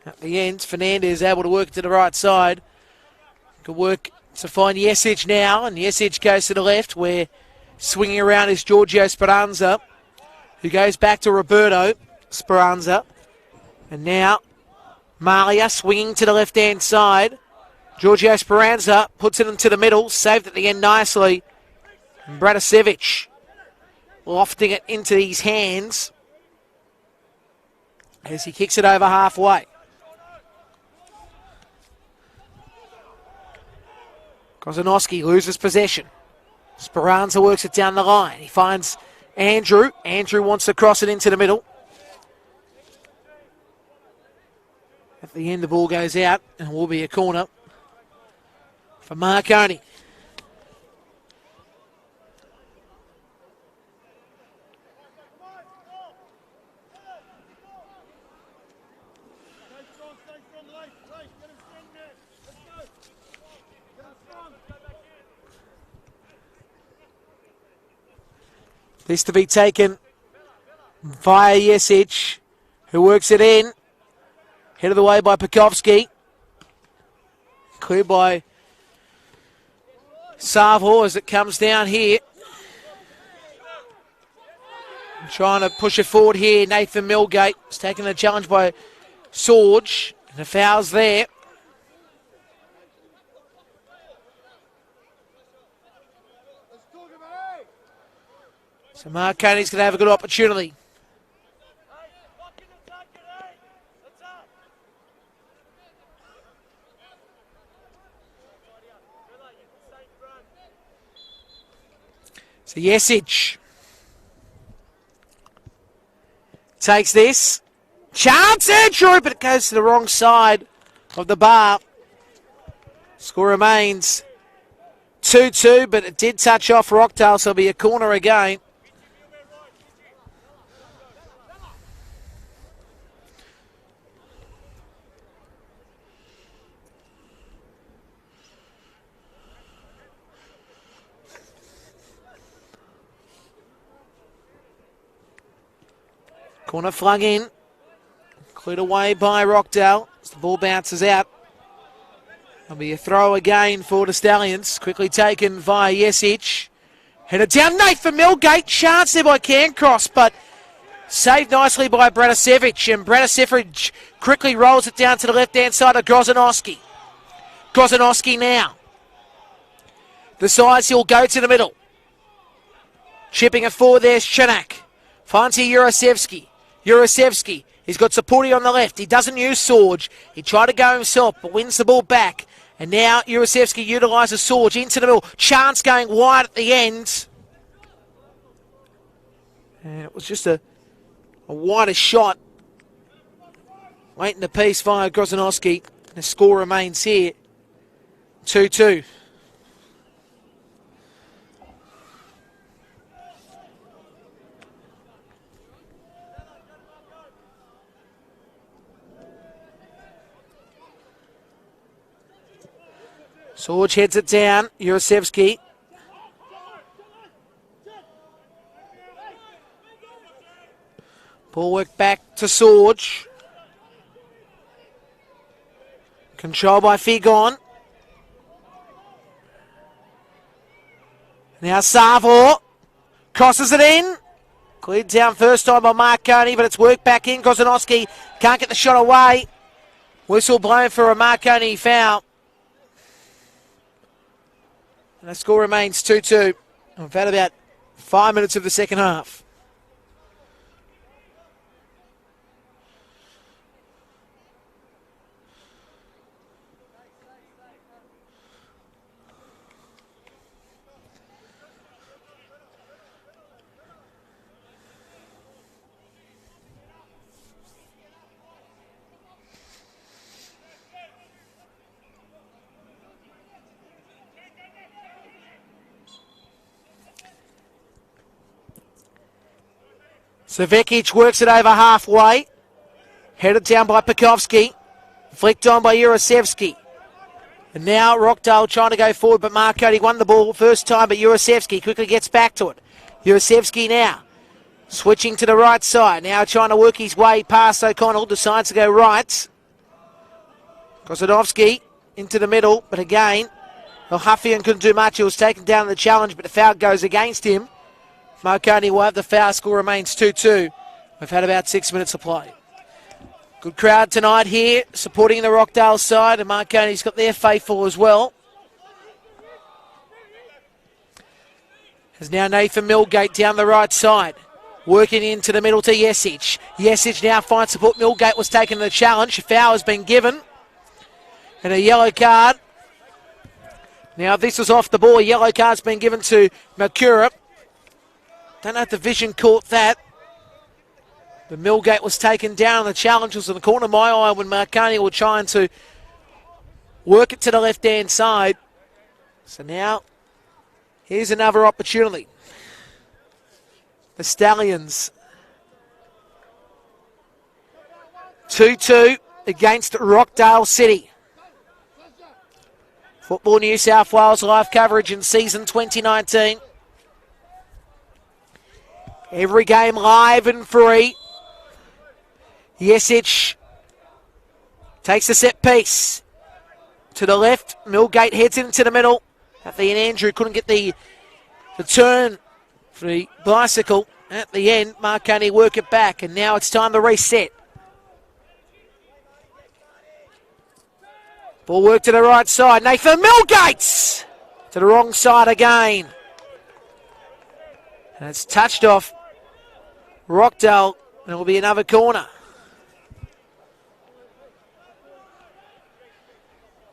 At the end, Fernandez able to work to the right side. Good work to find Jesic now. And Jesic goes to the left, where swinging around is Giorgio Speranza, who goes back to Roberto Speranza. And now Malia swinging to the left-hand side. Giorgio Speranza puts it into the middle. Saved at the end nicely. And Bratasevic lofting it into his hands as he kicks it over halfway. Kozanowski loses possession. Speranza works it down the line. He finds Andrew. Andrew wants to cross it into the middle. At the end, the ball goes out and will be a corner for Marconi. This to be taken via Jesic, who works it in. Head of the way by Pekovsky. Cleared by Savor as it comes down here. Trying to push it forward here. Nathan Milgate is taking the challenge by Sorge. And the foul's there. So Marconi's going to have a good opportunity. So Jesic takes this. Chance Andrew, but it goes to the wrong side of the bar. Score remains 2-2, but it did touch off Rockdale, so it'll be a corner again. Corner flung in. Cleared away by Rockdale as the ball bounces out. There'll be a throw again for the Stallions. Quickly taken via Yesic. Headed down Nathan Milgate. Chance there by Cancross, but saved nicely by Branicevic. And Branicevic quickly rolls it down to the left-hand side of Grozanowski. Grozanowski now decides he'll go to the middle. Chipping it forward, there's Chanak. Finds here Jurasevsky. Jurasevsky, he's got Sapuri on the left. He doesn't use Sorge. He tried to go himself, but wins the ball back. And now Jurasevsky utilises Sorge into the middle. Chance going wide at the end. And it was just a wider shot. Late in the piece via Grozanowski. The score remains here 2-2. Sorge heads it down. Jurasevsky. Ball work back to Sorge. Control by Figon. Now Savo crosses it in. Cleared down first time by Marconi, but it's worked back in. Grozanowski can't get the shot away. Whistle blown for a Marconi foul. And the score remains 2-2. We've had about 5 minutes of the second half. So Vekic works it over halfway. Headed down by Pekovsky. Flicked on by Jurasevsky. And now Rockdale trying to go forward, but Marconi won the ball first time, but Jurasevsky quickly gets back to it. Jurasevsky now switching to the right side. Now trying to work his way past O'Connell. Decides to go right. Grozanowski into the middle, but again, Huffian couldn't do much. He was taken down in the challenge, but the foul goes against him. Marconi will have the foul. Score remains 2-2. We've had about 6 minutes of play. Good crowd tonight here, supporting the Rockdale side, and Marconi's got their faithful as well. There's now Nathan Milgate down the right side, working into the middle to Yesic. Yesic now finds support. Milgate was taking the challenge. A foul has been given, and a yellow card. Now, if this was off the ball, a yellow card's been given to Makura. Don't know if the vision caught that. The Milgate was taken down. The challenge was in the corner of my eye when Marconi were trying to work it to the left-hand side. So now, here's another opportunity. The Stallions 2-2 against Rockdale City. Football New South Wales live coverage in season 2019. Every game live and free. Yesic takes the set piece. To the left, Milgate heads into the middle. At the end, Andrew couldn't get the turn for the bicycle. At the end, Marconi work it back, and now it's time to reset. Ball work to the right side. Nathan Milgate to the wrong side again. And it's touched off Rockdale, and it will be another corner.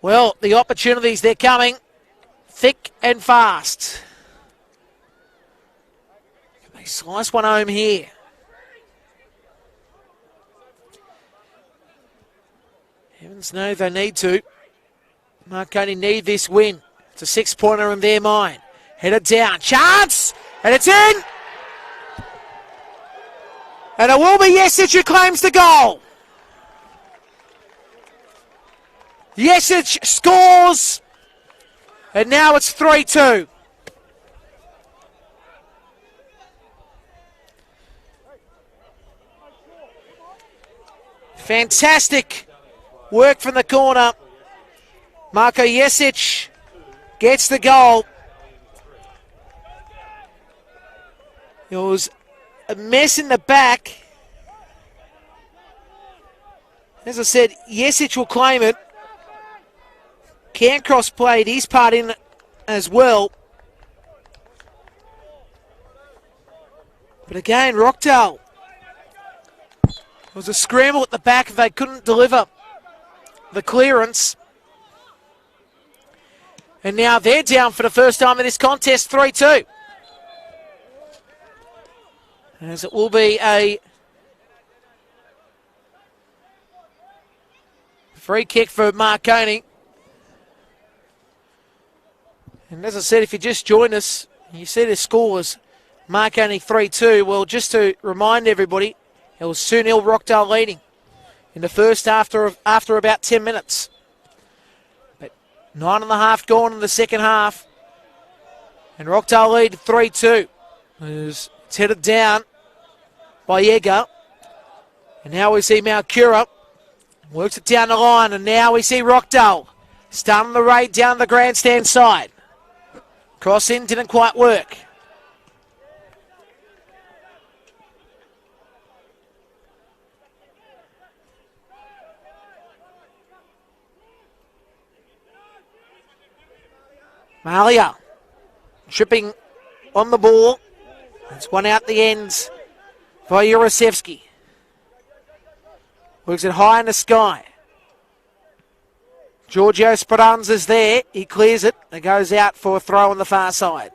Well, the opportunities, they're coming thick and fast. They slice one home here. Heavens knows they need to. Marconi need this win. It's a six-pointer in their mind. Headed down. Chance! And it's in! And it will be Yesic who claims the goal. Yesic scores. And now it's 3-2. Fantastic work from the corner Marko Jesic gets the goal. It was a mess in the back. As I said, Jesic will claim it. Cancross played his part in it as well. But again, Rockdale. It was a scramble at the back. They couldn't deliver the clearance. And now they're down for the first time in this contest, 3-2. As it will be a free kick for Marconi. And as I said, if you just joined us, you see the score was Marconi 3-2. Well, just to remind everybody, it was 2-0 Rockdale leading in the first after about 10 minutes. But 9.5 gone in the second half. And Rockdale lead 3-2. It's headed down by Yeager. And now we see Malcura. Works it down the line. And now we see Rockdale starting the raid down the grandstand side. Cross in, didn't quite work. Malia tripping on the ball. It's one out the ends by Urasevsky. Works it high in the sky. Giorgio Speranza's there. He clears it. It goes out for a throw on the far side.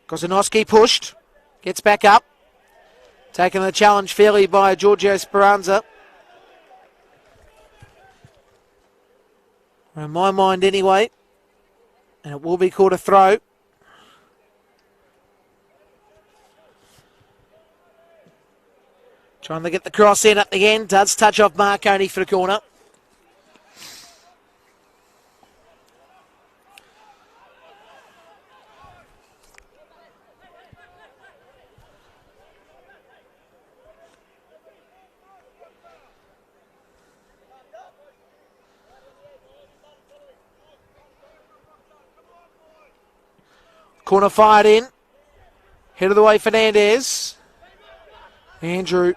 Kozanowski pushed. Gets back up. Taking the challenge fairly by Giorgio Speranza. In my mind anyway. And it will be called a throw. Trying to get the cross in at the end. Does touch off Marconi for the corner. Corner fired in. Head of the way, Fernandez. Andrew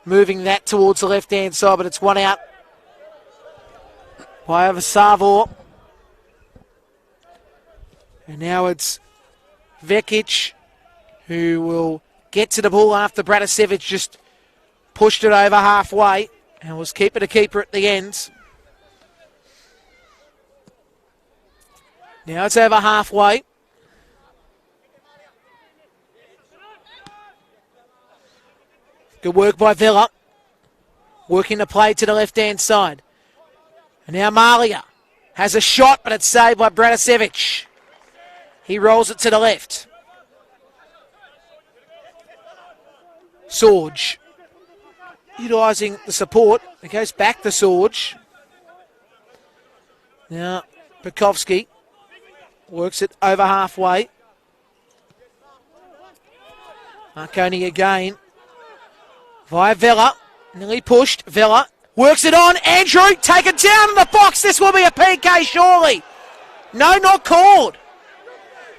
moving that towards the left-hand side, but it's one out by Savor. And now it's Vekic who will get to the ball after Bratisevic just pushed it over halfway and was keeper to keeper at the end. Now it's over halfway. Good work by Villa. Working the play to the left-hand side. And now Malia has a shot, but it's saved by Bratisevic. He rolls it to the left. Sorge. Utilising the support. It goes back to Sorge. Now Bukovski works it over halfway. Marconi again. Via Vella, nearly pushed. Vella works it on. Andrew taken down in the box. This will be a PK, surely. No, not called.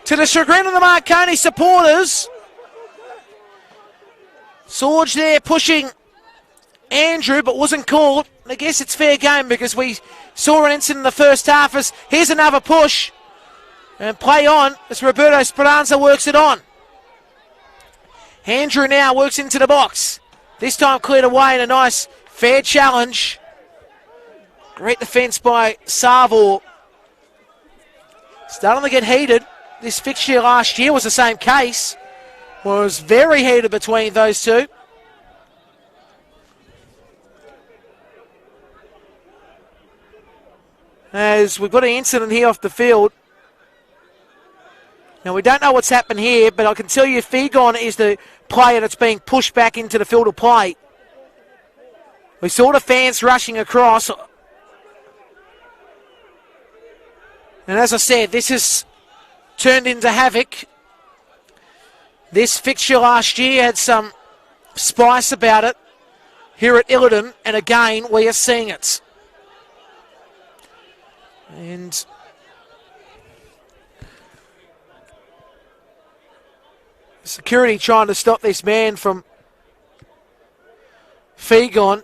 To the chagrin of the Marconi supporters. Sorge there pushing Andrew, but wasn't called. I guess it's fair game because we saw an incident in the first half. Here's another push. And play on as Roberto Speranza works it on. Andrew now works into the box. This time cleared away in a nice fair challenge. Great defence by Savor. Starting to get heated. This fixture last year was the same case. Was very heated between those two. As we've got an incident here off the field. Now, we don't know what's happened here, but I can tell you Figon is the player that's being pushed back into the field of play. We saw the fans rushing across. And as I said, this has turned into havoc. This fixture last year had some spice about it here at Illiton, and again we are seeing it. And security trying to stop this man from Fegon.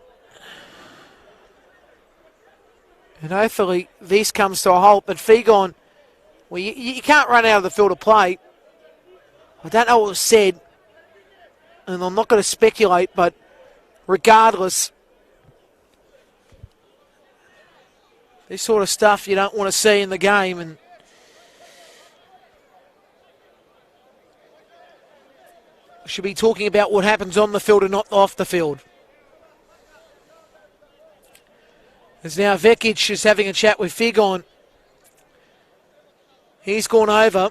And hopefully this comes to a halt. But Fegon, well, you can't run out of the field of play. I don't know what was said, and I'm not going to speculate, but regardless, this sort of stuff you don't want to see in the game. And we should be talking about what happens on the field and not off the field. As now Vekic is having a chat with Fegon. He's gone over.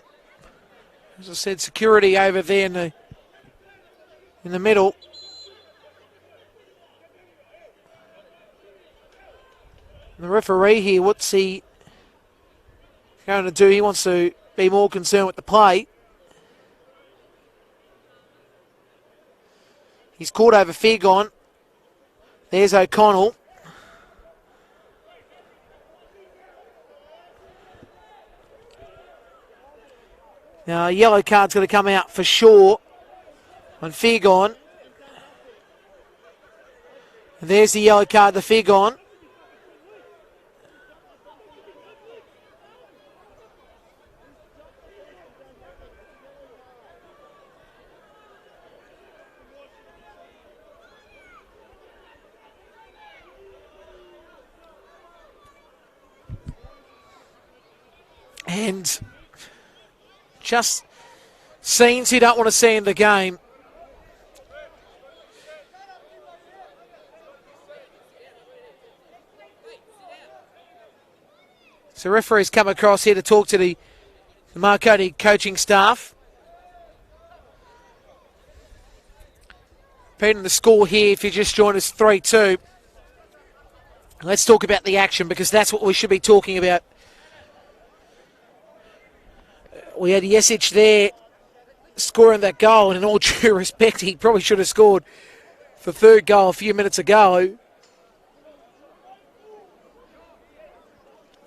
As I said, security over there in the middle. And the referee here, what's he going to do? He wants to be more concerned with the play. He's caught over Fegon. There's O'Connell. Now, a yellow card's going to come out for sure on Fegon. And there's the yellow card to Fegon. And just scenes you don't want to see in the game. So referees come across here to talk to the Marconi coaching staff. Repeating the score here, if you just joined us, 3-2. Let's talk about the action, because that's what we should be talking about. We had Jesic there scoring that goal, and in all due respect, he probably should have scored the third goal a few minutes ago.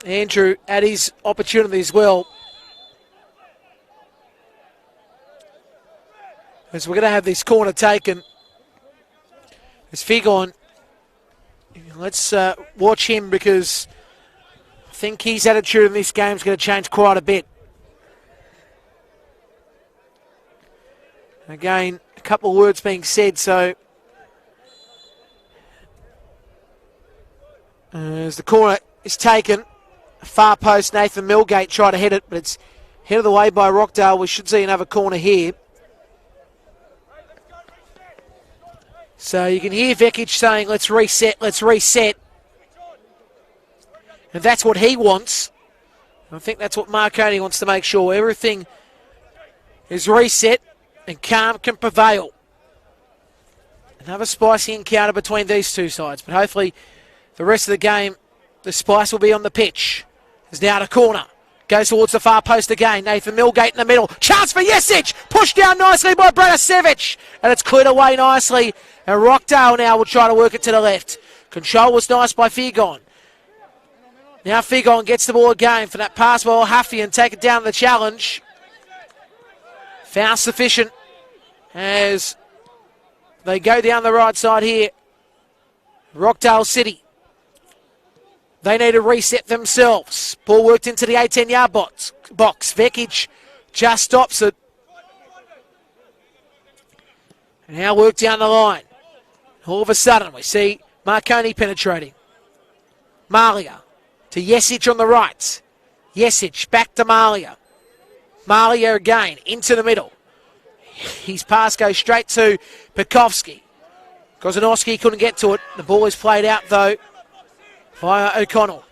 Andrew had his opportunity as well. As we're going to have this corner taken. As Fegon, let's watch him, because I think his attitude in this game is going to change quite a bit. Again, a couple of words being said, so as the corner is taken, far post, Nathan Milgate tried to head it, but it's headed away by Rockdale. We should see another corner here. So you can hear Vekic saying, let's reset, let's reset. And that's what he wants. I think that's what Marconi wants to make sure. Everything is reset and calm can prevail. Another spicy encounter between these two sides, but hopefully the rest of the game, the spice will be on the pitch. There's now a corner. Goes towards the far post again. Nathan Milgate in the middle. Chance for Jesic. Pushed down nicely by Bratasevic. And it's cleared away nicely. And Rockdale now will try to work it to the left. Control was nice by Fegon. Now Fegon gets the ball again for that pass by Huffy and take it down the challenge. Foul sufficient as they go down the right side here. Rockdale City. They need to reset themselves. Ball worked into the 18-yard box. Vekic just stops it. And now work down the line. All of a sudden we see Marconi penetrating. Malia to Jesic on the right. Jesic back to Malia. Malia again into the middle. His pass goes straight to Pekovsky. Kozanowski couldn't get to it. The ball is played out though via O'Connell.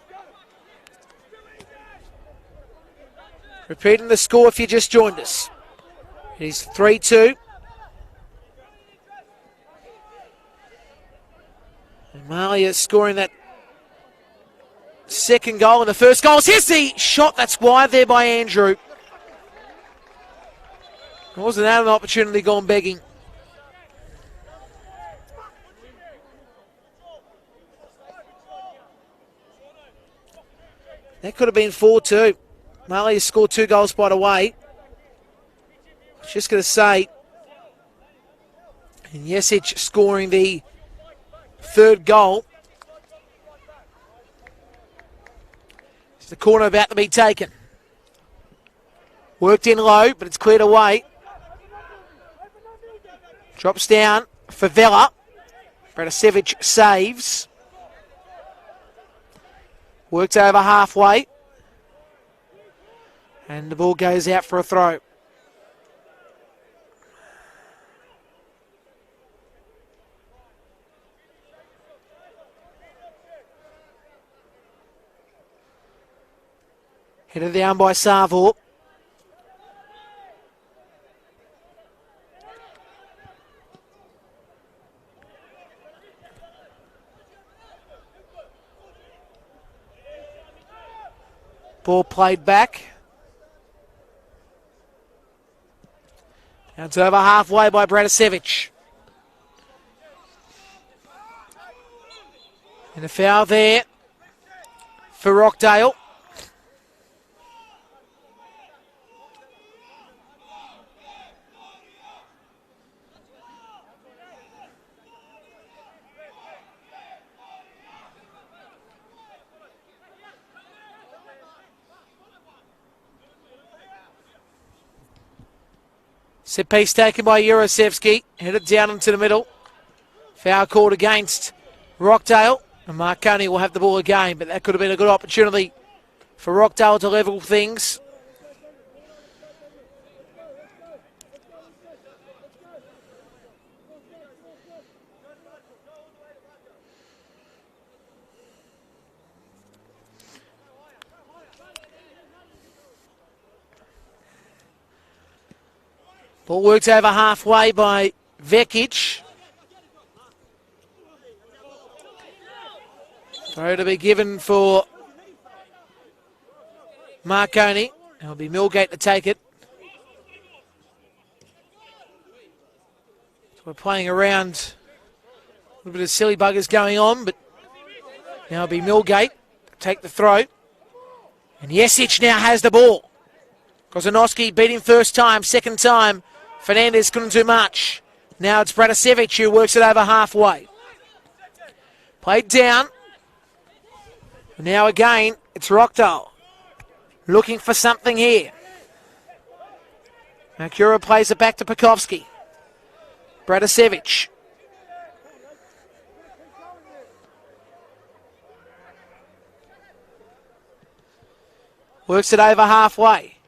Repeating the score if you just joined us. It is 3-2. And Malia scoring that second goal, and the first goal. Here's the shot that's wide there by Andrew. Wasn't that an opportunity gone begging? That could have been 4-2. Marley has scored 2 goals by the way. Just going to say, and Jesic scoring the 3rd goal. Is the corner about to be taken? Worked in low, but it's cleared away. Drops down for Vela. Bratasevic saves. Works over halfway. And the ball goes out for a throw. Headed down by Savo. Ball played back. Now it's over halfway by Bratasevic. And a foul there for Rockdale. Set piece taken by Jurasevski. Headed down into the middle. Foul called against Rockdale. And Marconi will have the ball again, but that could have been a good opportunity for Rockdale to level things. Ball works over halfway by Vekic. Throw to be given for Marconi. It'll be Millgate to take it. So we're playing around. A little bit of silly buggers going on, but now it'll be Millgate to take the throw. And Jesic now has the ball. Kozanowski beat him first time, second time. Fernandez couldn't do much. Now it's Bratasevic who works it over halfway. Played down. And now again, it's Rockdale. Looking for something here. Makura plays it back to Pekovski. Bratasevic. Works it over halfway.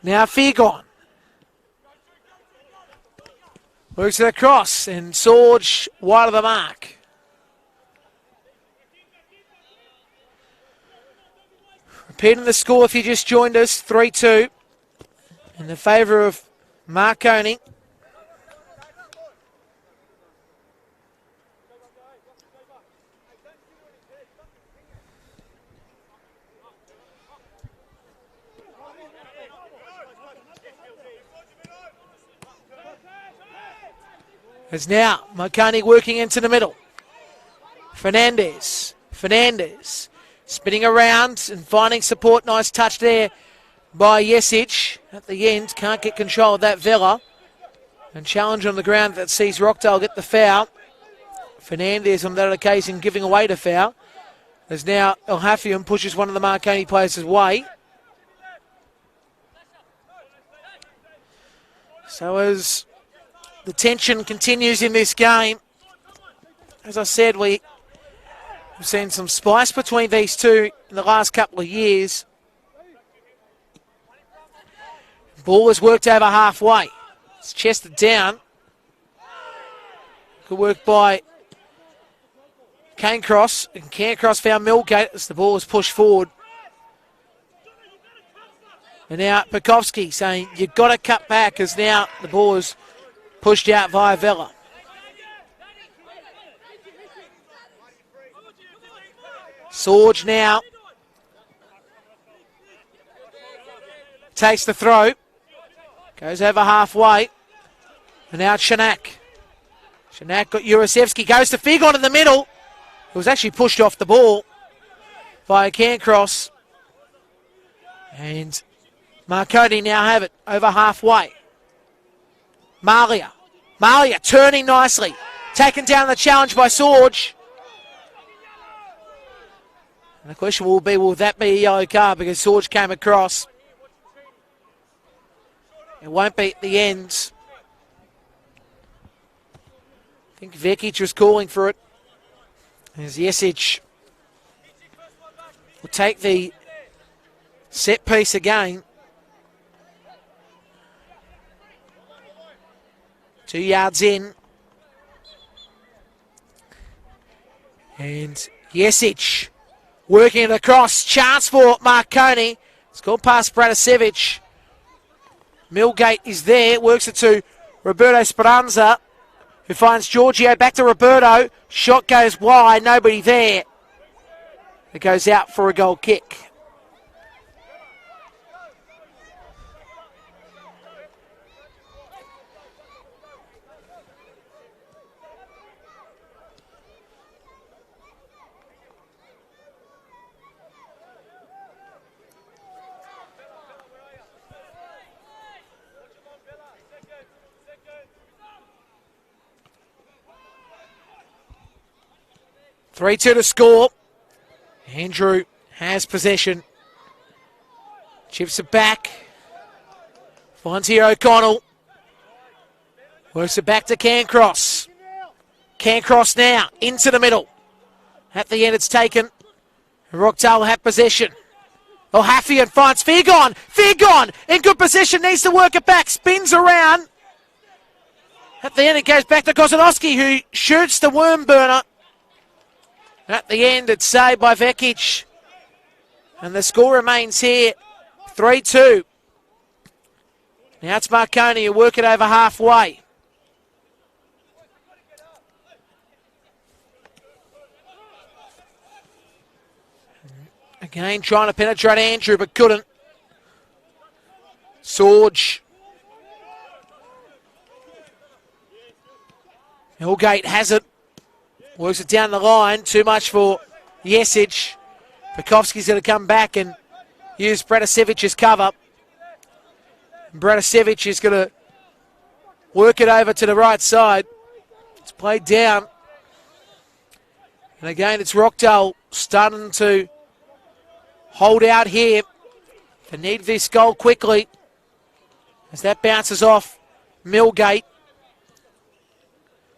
Now Figon. Works it across and Sorge wide of the mark. Repeating the score if you just joined us, 3-2 in the favour of Marconi. As now Marconi working into the middle. Fernandez spinning around and finding support. Nice touch there by Jesic. At the end, can't get control of that Vela. And challenge on the ground that sees Rockdale get the foul. Fernandez on that occasion giving away the foul. As now El Hafium pushes one of the Marconi players away. So as the tension continues in this game, as I said, we've seen some spice between these two in the last couple of years. Ball has worked over halfway. It's chested down. Good work by Cairncross. And Cairncross found Millgate as the ball was pushed forward. And now Pekovski saying, you've got to cut back, as now the ball is pushed out via Vela. Sorge now. Takes the throw. Goes over halfway. And now it's Shanak. Shanak got Urasevsky. Goes to Figon in the middle. It was actually pushed off the ball by a Cairncross. And Marconi now have it over halfway. Malia turning nicely. Taken down the challenge by Sorge. And the question will be, will that be a yellow card because Sorge came across? It won't be at the end. I think Vekic was calling for it. As Jesic will take the set piece again. 2 yards in. And Jesic working it across. Chance for Marconi. It's gone past Bratisevic. Millgate is there. Works it to Roberto Speranza, who finds Giorgio. Back to Roberto. Shot goes wide. Nobody there. It goes out for a goal kick. Three-two to score. Andrew has possession. Chips it back. Finds here O'Connell. Works it back to Cairncross. Cairncross now into the middle. At the end it's taken. Rockdale have possession. O'Haffian finds Figon. Figon in good position. Needs to work it back. Spins around. At the end it goes back to Kozanowski, who shoots the worm burner. At the end, it's saved by Vekic. And the score remains here, 3-2. Now it's Marconi who work it over halfway. Again, trying to penetrate Andrew, but couldn't. Sorge. Hillgate has it. Works it down the line. Too much for Jesic. Pekovski's going to come back and use Bratasevic's cover. Bratasevic is going to work it over to the right side. It's played down. And again, it's Rockdale starting to hold out here. They need this goal quickly. As that bounces off Millgate.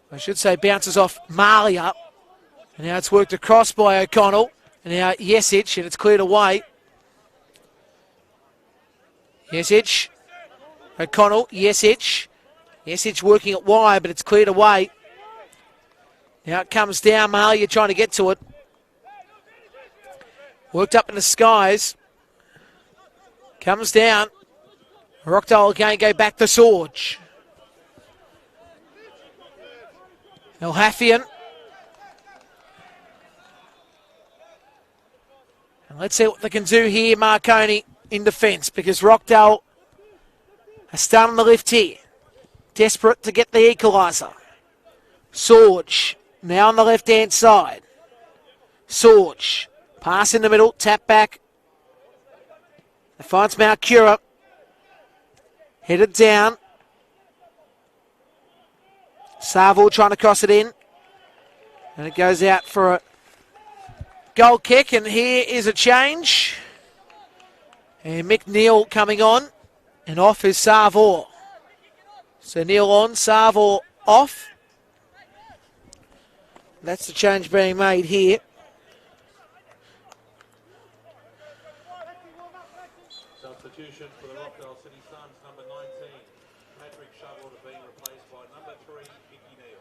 I should say bounces off Malia. And now it's worked across by O'Connell. And now Jesic, and it's cleared away. Jesic. O'Connell, Jesic. Jesic working it wide, but it's cleared away. Now it comes down. Malia trying to get to it. Worked up in the skies. Comes down. Rockdale again go back to Sorge. Elhafian. And let's see what they can do here, Marconi, in defence, because Rockdale are starting the lift here. Desperate to get the equaliser. Sorge, now on the left-hand side. Sorge, pass in the middle, tap back. It finds Mount Cura. Headed down. Sarville trying to cross it in. And it goes out for a goal kick. And here is a change. And Mick Neal coming on. And off is Sarville. So Neal on, Sarville off. That's the change being made here. Substitution for the Rockdale City Suns, number 19. Patrick Shovel to being replaced by number 3, Mickey Neal.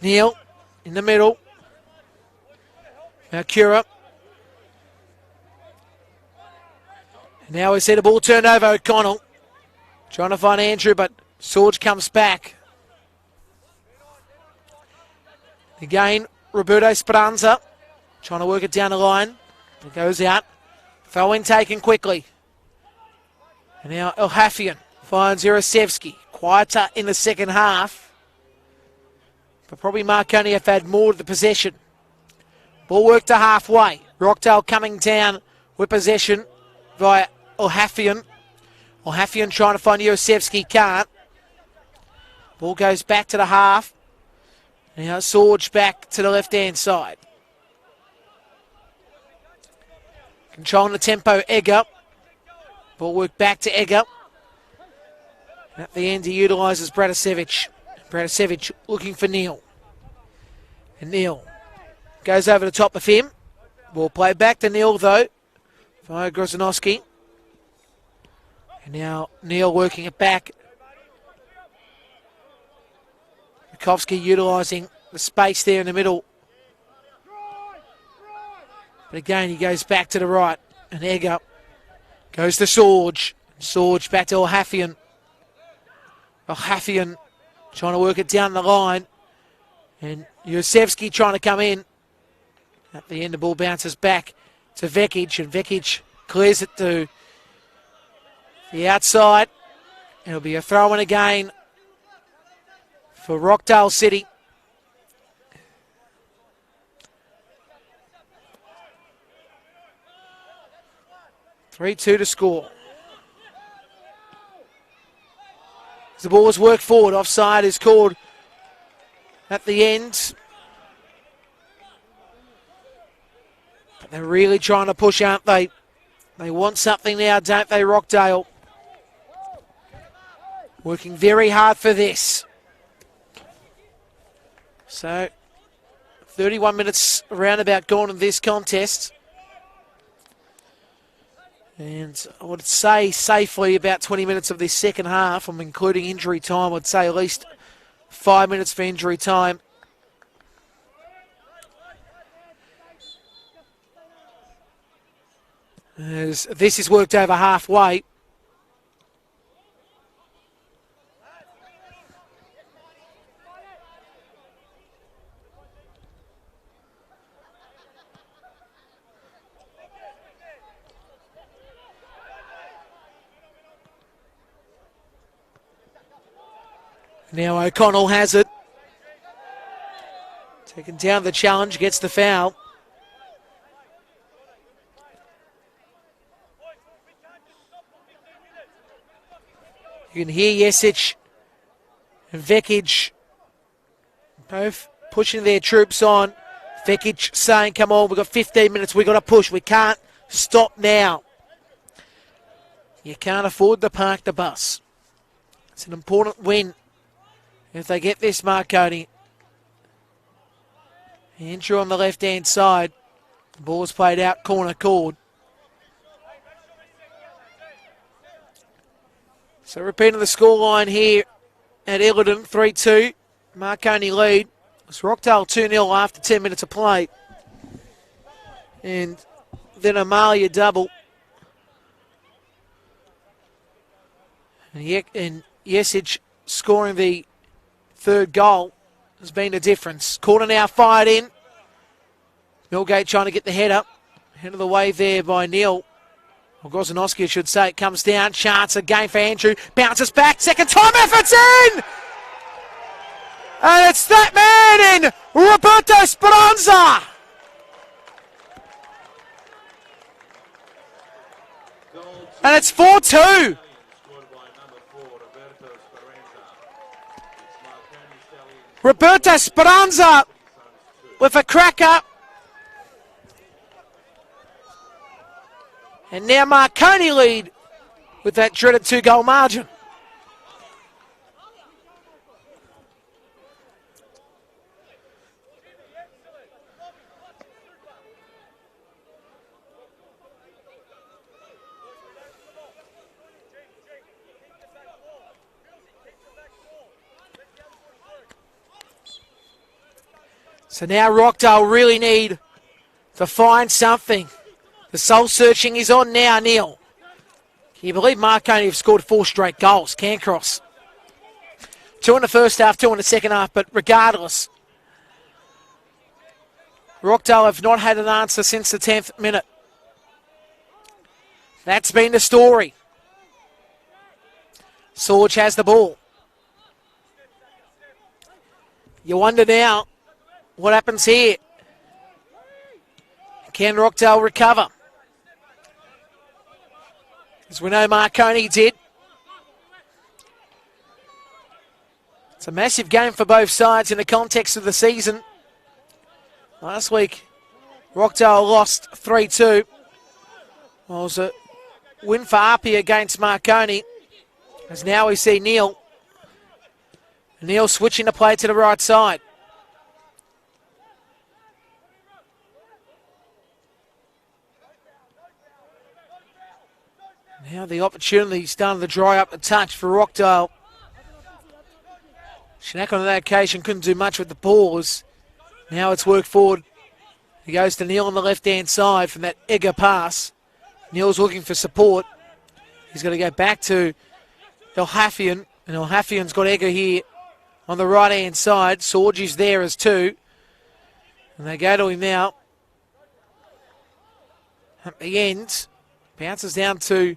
Neal in the middle. Now Cura. Now we see the ball turned over. O'Connell trying to find Andrew, but Sorge comes back. Again, Roberto Speranza trying to work it down the line. It goes out. Throw in taken quickly. And now Elhafian finds Urasevsky. Quieter in the second half. But probably Marconi have had more of the possession. Ball work to halfway. Rockdale coming down with possession via Elhafian. Elhafian trying to find Urasevsky. Can't. Ball goes back to the half. Now Sorge back to the left-hand side. Controlling the tempo, Egger. Ball work back to Egger. At the end, he utilises Bratisevic. Bratisevic looking for Neal. And Neal goes over the top of him. Ball played back to Neal, though, via Grozanowski. And now Neal working it back. Mikowski utilising the space there in the middle. But again, he goes back to the right. And Egger goes to Sorge. Sorge back to Elhafian. Elhafian trying to work it down the line. And Yosevsky trying to come in. At the end, the ball bounces back to Vekic. And Vekic clears it to the outside. It'll be a throw-in again for Rockdale City. (3-2) to score. As the ball is worked forward, offside is called at the end. But they're really trying to push, aren't they? They want something now, don't they, Rockdale? Working very hard for this. So, 31 minutes roundabout gone in this contest. And I would say safely about 20 minutes of this second half. I'm including injury time. I'd say at least 5 minutes for injury time. As this is worked over halfway. Now O'Connell has it. Taking down the challenge, gets the foul. You can hear Jesic and Vekic both pushing their troops on. Vekic saying, come on, we've got 15 minutes, we've got to push. We can't stop now. You can't afford to park the bus. It's an important win. If they get this, Marconi. Andrew on the left-hand side. The ball's played out, corner called. So repeating the scoreline here at Illidan, 3-2. Marconi lead. It's Rockdale 2-0 after 10 minutes of play. And then Amalia double. And Jesic scoring the third goal has been the difference. Corner now fired in. Millgate trying to get the head up. Head of the wave there by Neal. Or Grozanowski, I should say. It comes down. Chance again for Andrew. Bounces back. Second time effort's in! And it's that man in Roberto Speranza. And it's 4-2. Roberto Speranza with a cracker. And now Marconi lead with that dreaded 2-goal margin. So now Rockdale really need to find something. The soul searching is on now, Neal. Can you believe Marconi have scored 4 straight goals? Cancross. 2 in the first half, 2 in the second half, but regardless, Rockdale have not had an answer since the 10th minute. That's been the story. Sorge has the ball. You wonder now what happens here. Can Rockdale recover? As we know Marconi did. It's a massive game for both sides in the context of the season. Last week, Rockdale lost 3-2. Well, it was a win for Arpey against Marconi. As now we see Neil. Neil switching the play to the right side. Now the opportunity starting to dry up the touch for Rockdale. Schnack on that occasion couldn't do much with the ball. Now it's worked forward. He goes to Neil on the left-hand side from that Egger pass. Neil's looking for support. He's got to go back to Elhafian. And Elhafian's got Egger here on the right-hand side. Sorgi's there as 2. And they go to him now. At the end, bounces down to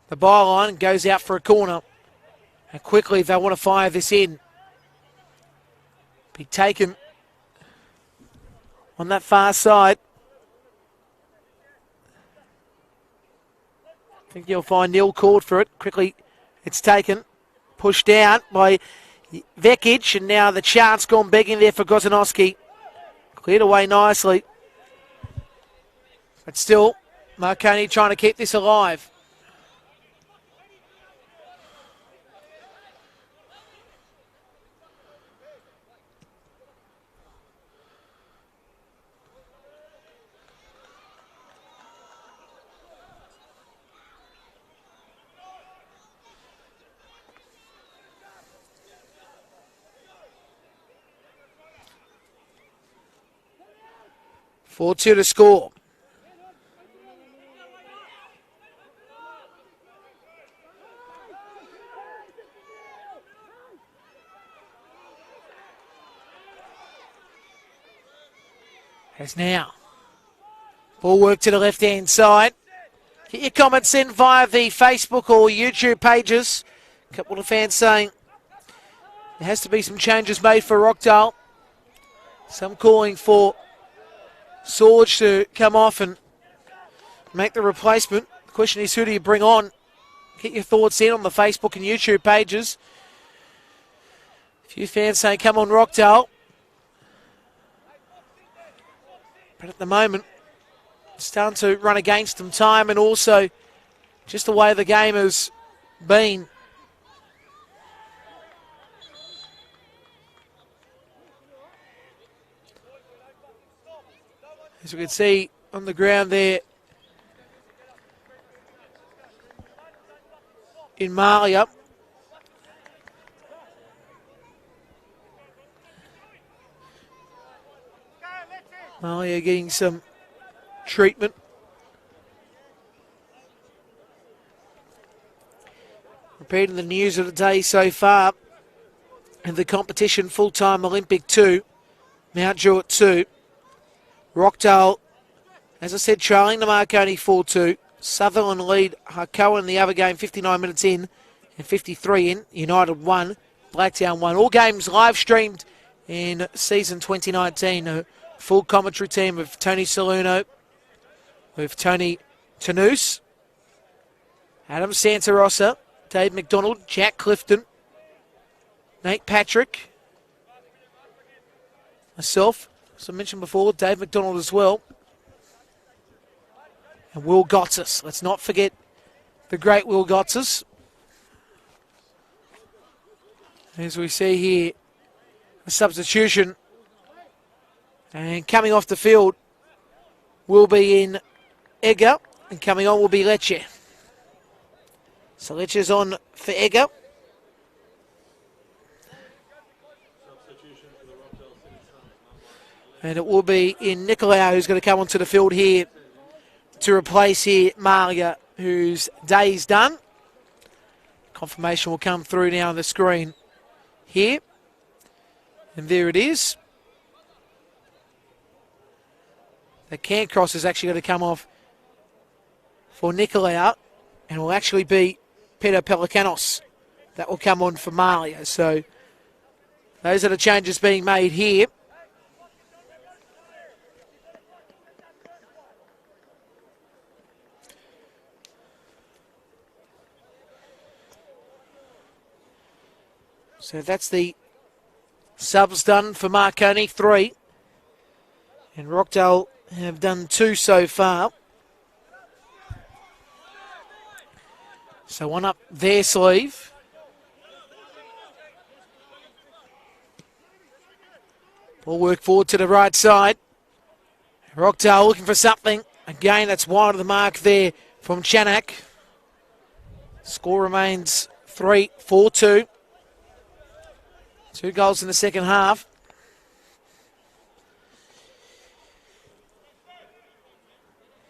the byline and goes out for a corner. And quickly, if they want to fire this in, be taken on that far side. I think you'll find Neil called for it. Quickly, it's taken. Pushed down by Vekic, and now the chance gone begging there for Gozanowski. Cleared away nicely. But still, Marconi trying to keep this alive. Four 2 to score. As now, ball work to the left-hand side. Get your comments in via the Facebook or YouTube pages. A couple of fans saying there has to be some changes made for Rockdale. Some calling for Sorge to come off and make the replacement. The question is, who do you bring on? Get your thoughts in on the Facebook and YouTube pages. A few fans saying, come on, Rockdale. But at the moment, it's starting to run against them time and also just the way the game has been. As we can see on the ground there in Malia. Malia getting some treatment. Repeating the news of the day so far. In the competition, full-time Olympic 2, Mount Druitt 2. Rockdale, as I said, trailing the Marconi 4-2. Sutherland lead Harcoa in the other game, 59 minutes in and 53 in. United 1, Blacktown 1. All games live streamed in season 2019. A full commentary team of Tony Saluno, with Tony Tanous, Adam Santarossa, Dave McDonald, Jack Clifton, Nate Patrick, myself, as I mentioned before, Dave McDonald as well, and Will Gotsis. Let's not forget the great Will Gotsis. As we see here, a substitution, and coming off the field will be in Egger, and coming on will be Lecce. So Lecce's on for Egger. And it will be in Nicolau, who's going to come onto the field here to replace here Malia, whose day is done. Confirmation will come through now on the screen here. And there it is. The can cross is actually going to come off for Nicolau and will actually be Peter Pelikanos. That will come on for Malia. So those are the changes being made here. So that's the subs done for Marconi, 3. And Rockdale have done 2 so far. So one up their sleeve. Ball work forward to the right side. Rockdale looking for something. Again, that's wide of the mark there from Chanak. Score remains 3-4-2. 2 goals in the second half.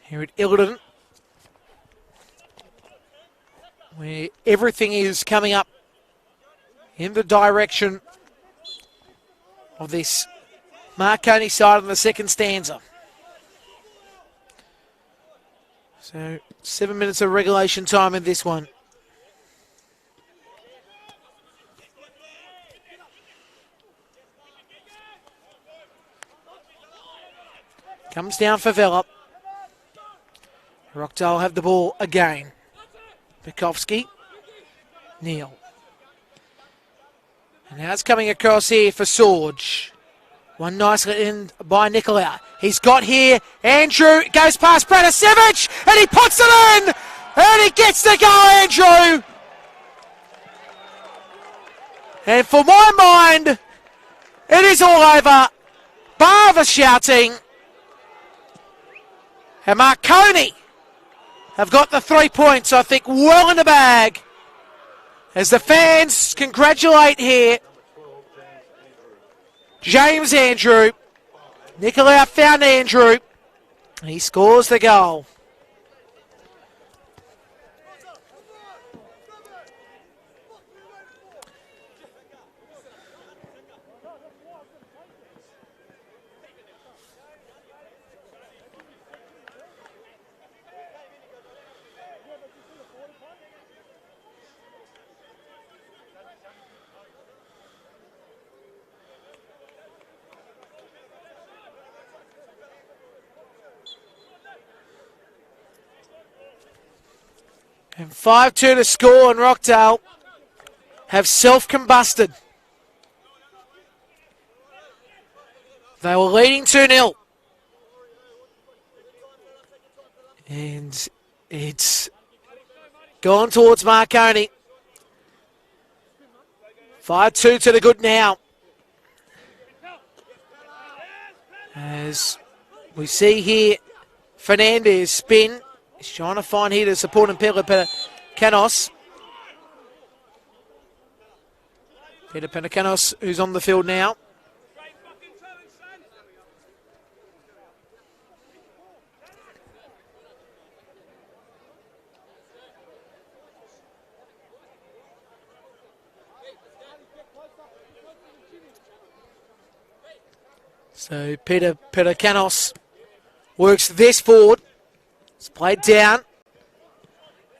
Here at Ilden, where everything is coming up in the direction of this Marconi side in the second stanza. So 7 minutes of regulation time in this one. Comes down for Vela. Rockdale have the ball again. Bukowski. Neal. And now it's coming across here for Sorge. One nicely in by Nicolau. He's got here. Andrew goes past Bratasevic and he puts it in! And he gets the goal, Andrew! And for my mind, it is all over. Bar the shouting. And Marconi have got the 3 points, I think, well in the bag. As the fans congratulate here. James Andrew. Nicolau found Andrew. He scores the goal. And 5-2 to score, and Rockdale have self-combusted. They were leading 2-0. And it's gone towards Marconi. 5-2 to the good now. As we see here, Fernandez spin. He's trying to find here to support him, Peter Pelikanos. Peter Pelikanos, who's on the field now. So Peter Pelikanos works this forward. It's played down.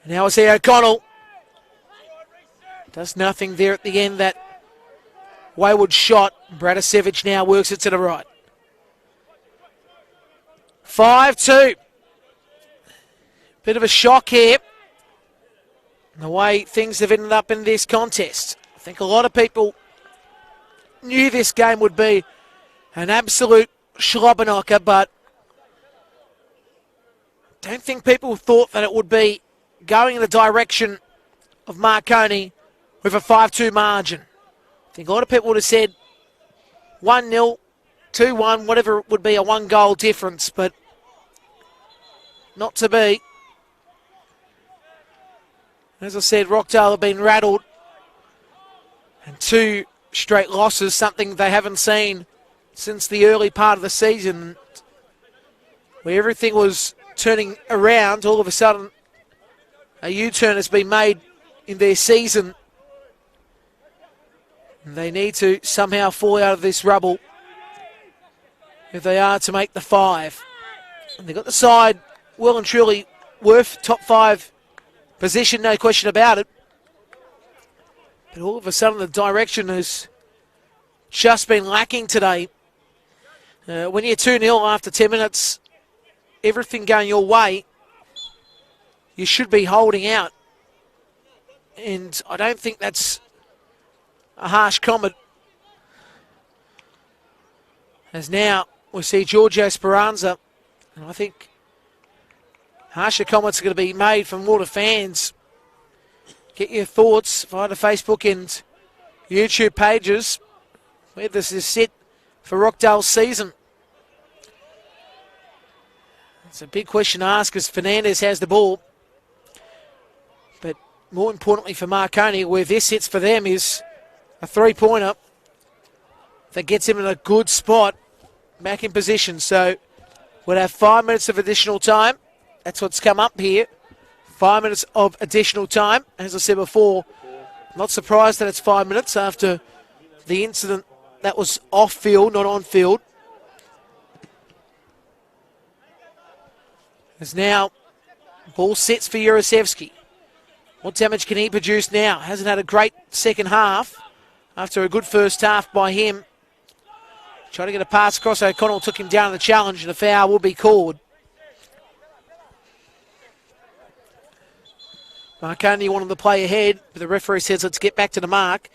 And now it's here O'Connell. Does nothing there at the end. That wayward shot. Bratasevic now works it to the right. 5-2. Bit of a shock here. The way things have ended up in this contest. I think a lot of people knew this game would be an absolute slobberknocker, but don't think people thought that it would be going in the direction of Marconi with a 5-2 margin. I think a lot of people would have said 1-0, 2-1, whatever it would be, a 1-goal difference, but not to be. As I said, Rockdale have been rattled, and 2 straight losses, something they haven't seen since the early part of the season, where everything was turning around. All of a sudden, a U-turn has been made in their season. And they need to somehow fall out of this rubble if they are to make the 5. And they've got the side well and truly worth top 5 position, no question about it. But all of a sudden the direction has just been lacking today. When you're 2-0 after 10 minutes, everything going your way, you should be holding out. And I don't think that's a harsh comment. As now we see Giorgio Speranza, and I think harsher comments are going to be made from Water fans. Get your thoughts via the Facebook and YouTube pages where this is set for Rockdale's season. It's a big question to ask as Fernandez has the ball. But more importantly for Marconi, where this sits for them is a 3-pointer that gets him in a good spot back in position. So we'll have 5 minutes of additional time. That's what's come up here. 5 minutes of additional time. As I said before, not surprised that it's 5 minutes after the incident that was off-field, not on-field. As now, ball sets for Jurasevsky. What damage can he produce now? Hasn't had a great second half after a good first half by him. Trying to get a pass across. O'Connell took him down in the challenge, and a foul will be called. Marconi wanted to play ahead, but the referee says let's get back to the mark.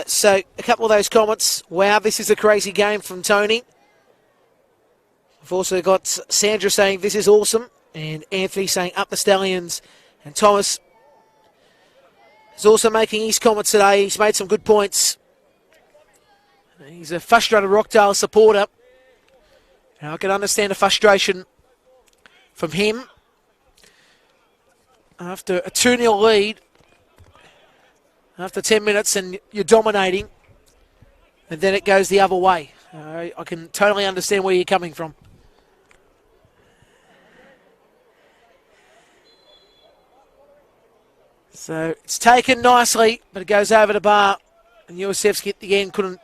So a couple of those comments. Wow, this is a crazy game from Tony. We've also got Sandra saying this is awesome, and Anthony saying up the Stallions, and Thomas is also making his comments today. He's made some good points. He's a frustrated Rockdale supporter. And I can understand the frustration from him after a 2-0 lead, after 10 minutes, and you're dominating, and then it goes the other way. I can totally understand where you're coming from. So it's taken nicely, but it goes over the bar, and Jurasevsky at the end couldn't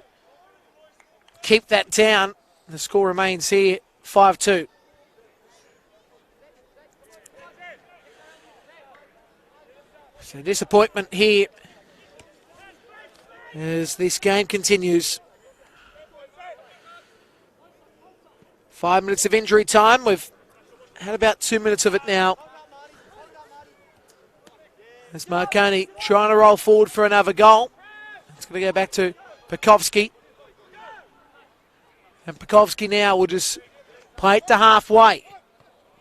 keep that down. The score remains here 5-2. So disappointment here as this game continues. 5 minutes of injury time. We've had about 2 minutes of it now. As Marconi trying to roll forward for another goal. It's going to go back to Pekovsky. And Pekovsky now will just play it to halfway.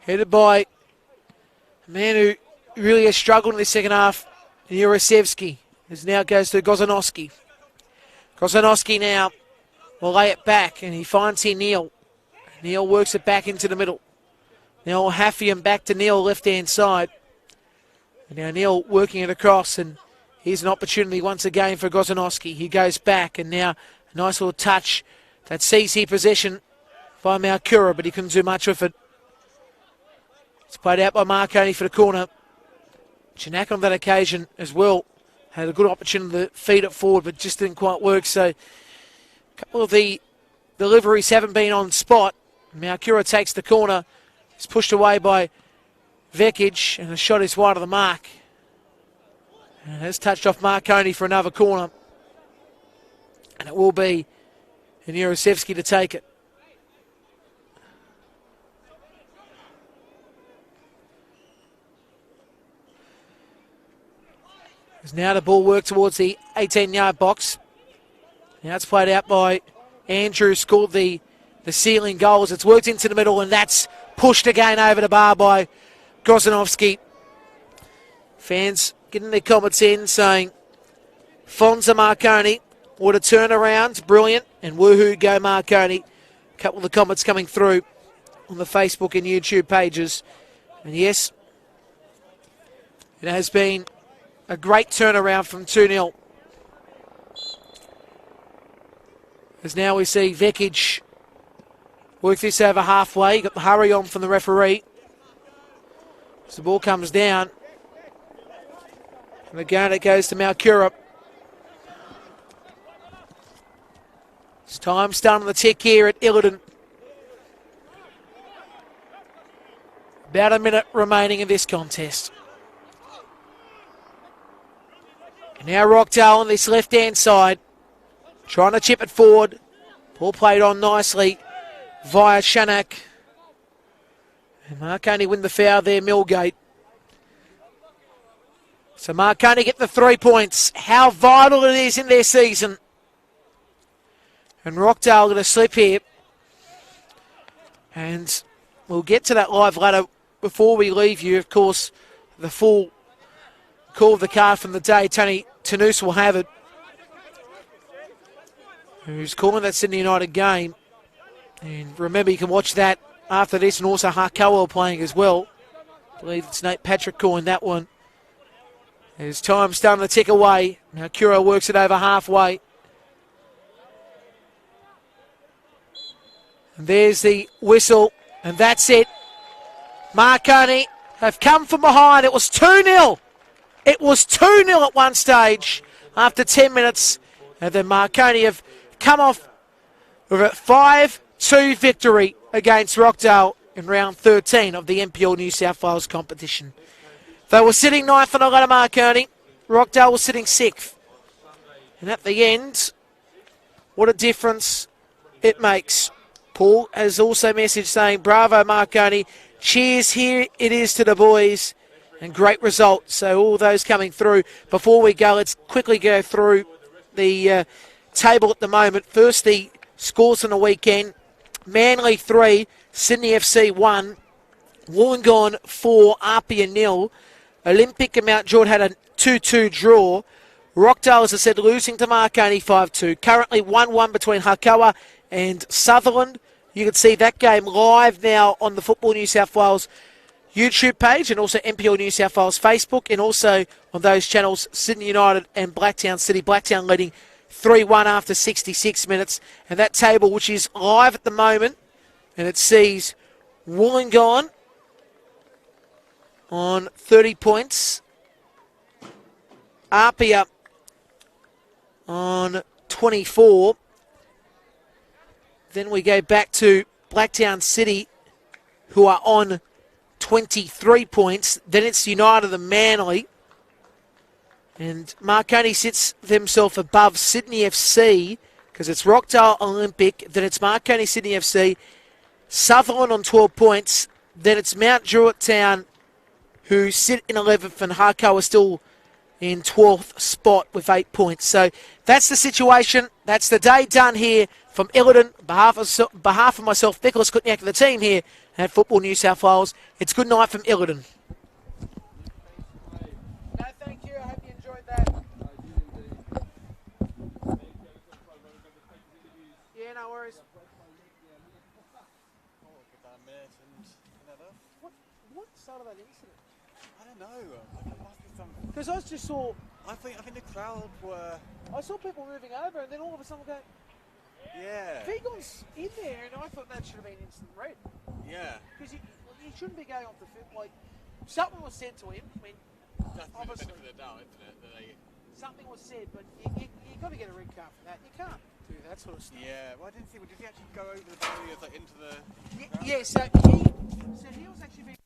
Headed by a man who really has struggled in the second half, Jurasevsky. As now goes to Gozanowski. Gozanowski now will lay it back, and he finds here Neil. Neil works it back into the middle. Now Haffian back to Neil, left-hand side. And now Neil working it across, and here's an opportunity once again for Gozanowski. He goes back, and now a nice little touch that sees here possession by Malkura, but he couldn't do much with it. It's played out by Marconi for the corner. Janak on that occasion as well had a good opportunity to feed it forward, but just didn't quite work. So a couple of the deliveries haven't been on spot. Malkura takes the corner. It's pushed away by Vekic, and the shot is wide of the mark. And it has touched off Marconi for another corner. And it will be Jurasevsky to take it. As now the ball worked towards the 18-yard box. Now it's played out by Andrew, who scored the ceiling goals. It's worked into the middle, and that's pushed again over the bar by Gozanowski. Fans getting their comments in saying, Fonza Marconi, what a turnaround, brilliant, and woohoo, go Marconi. A couple of the comments coming through on the Facebook and YouTube pages. And yes, it has been a great turnaround from 2-0. As now we see Vekic work this over halfway. Got the hurry on from the referee. As the ball comes down, And again, it goes to Malcura. It's time starting on the tick here at Illiton. About a minute remaining in this contest. And now Rockdale on this left-hand side, trying to chip it forward. Ball played on nicely via Shanak. And Marconi win the foul there, Millgate. So Marconi get the 3 points. How vital it is in their season. And Rockdale going to slip here. And we'll get to that live ladder before we leave you. Of course, the full call of the card from the day, Tony Tanous will have it. Who's calling that Sydney United game. And remember, you can watch that after this, and also Harkowell playing as well. I believe it's Nate Patrick calling that one. As time starting to tick away. Now Curo works it over halfway. And there's the whistle, and that's it. Marconi have come from behind. It was 2-0. It was 2-0 at one stage after 10 minutes. And then Marconi have come off with a 5-2 victory against Rockdale in round 13 of the NPL New South Wales competition. They were sitting 9th on the ladder, Marconi. Rockdale was sitting 6th. And at the end, what a difference it makes. Paul has also messaged saying, bravo, Marconi. Cheers, here it is to the boys. And great result. So all those coming through. Before we go, let's quickly go through the table at the moment. First, the scores on the weekend. Manly 3, Sydney FC 1, Wollongong 4, Apia 0. Olympic and Mount George had a 2-2 draw. Rockdale, as I said, losing to Marconi 5-2. Currently 1-1 between Harkawa and Sutherland. You can see that game live now on the Football New South Wales YouTube page and also NPL New South Wales Facebook, and also on those channels Sydney United and Blacktown City. Blacktown leading 3-1 after 66 minutes. And that table, which is live at the moment, and it sees Wollongong on 30 points. Apia on 24. Then we go back to Blacktown City, who are on 23 points. Then it's United and Manly. And Marconi sits himself above Sydney FC because it's Rockdale Olympic. Then it's Marconi Sydney FC. Sutherland on 12 points. Then it's Mount Druitt Town, who sit in 11th, and Harko are still in 12th spot with 8 points. So that's the situation. That's the day done here from Illiton. On behalf of myself, Nicholas Kutniak, and the team here at Football New South Wales, it's good night from Illiton. No, thank you. I hope you enjoyed that. Yeah, no worries. What started that incident? I don't know. There must be some. Because I just saw, I think the crowd were. I saw people moving over, and then all of a sudden going, Yeah. Vigon's in there, and I thought that should have been instant red. Yeah. Because he shouldn't be going off the field. Like, something was said to him. I mean, That's the obviously, benefit of the doubt, isn't it? That they. something was said, but you got to get a red card for that. You can't do that sort of stuff. Yeah. Well, I didn't see. Did he actually go over the barriers, like into the? Yeah, so he was actually being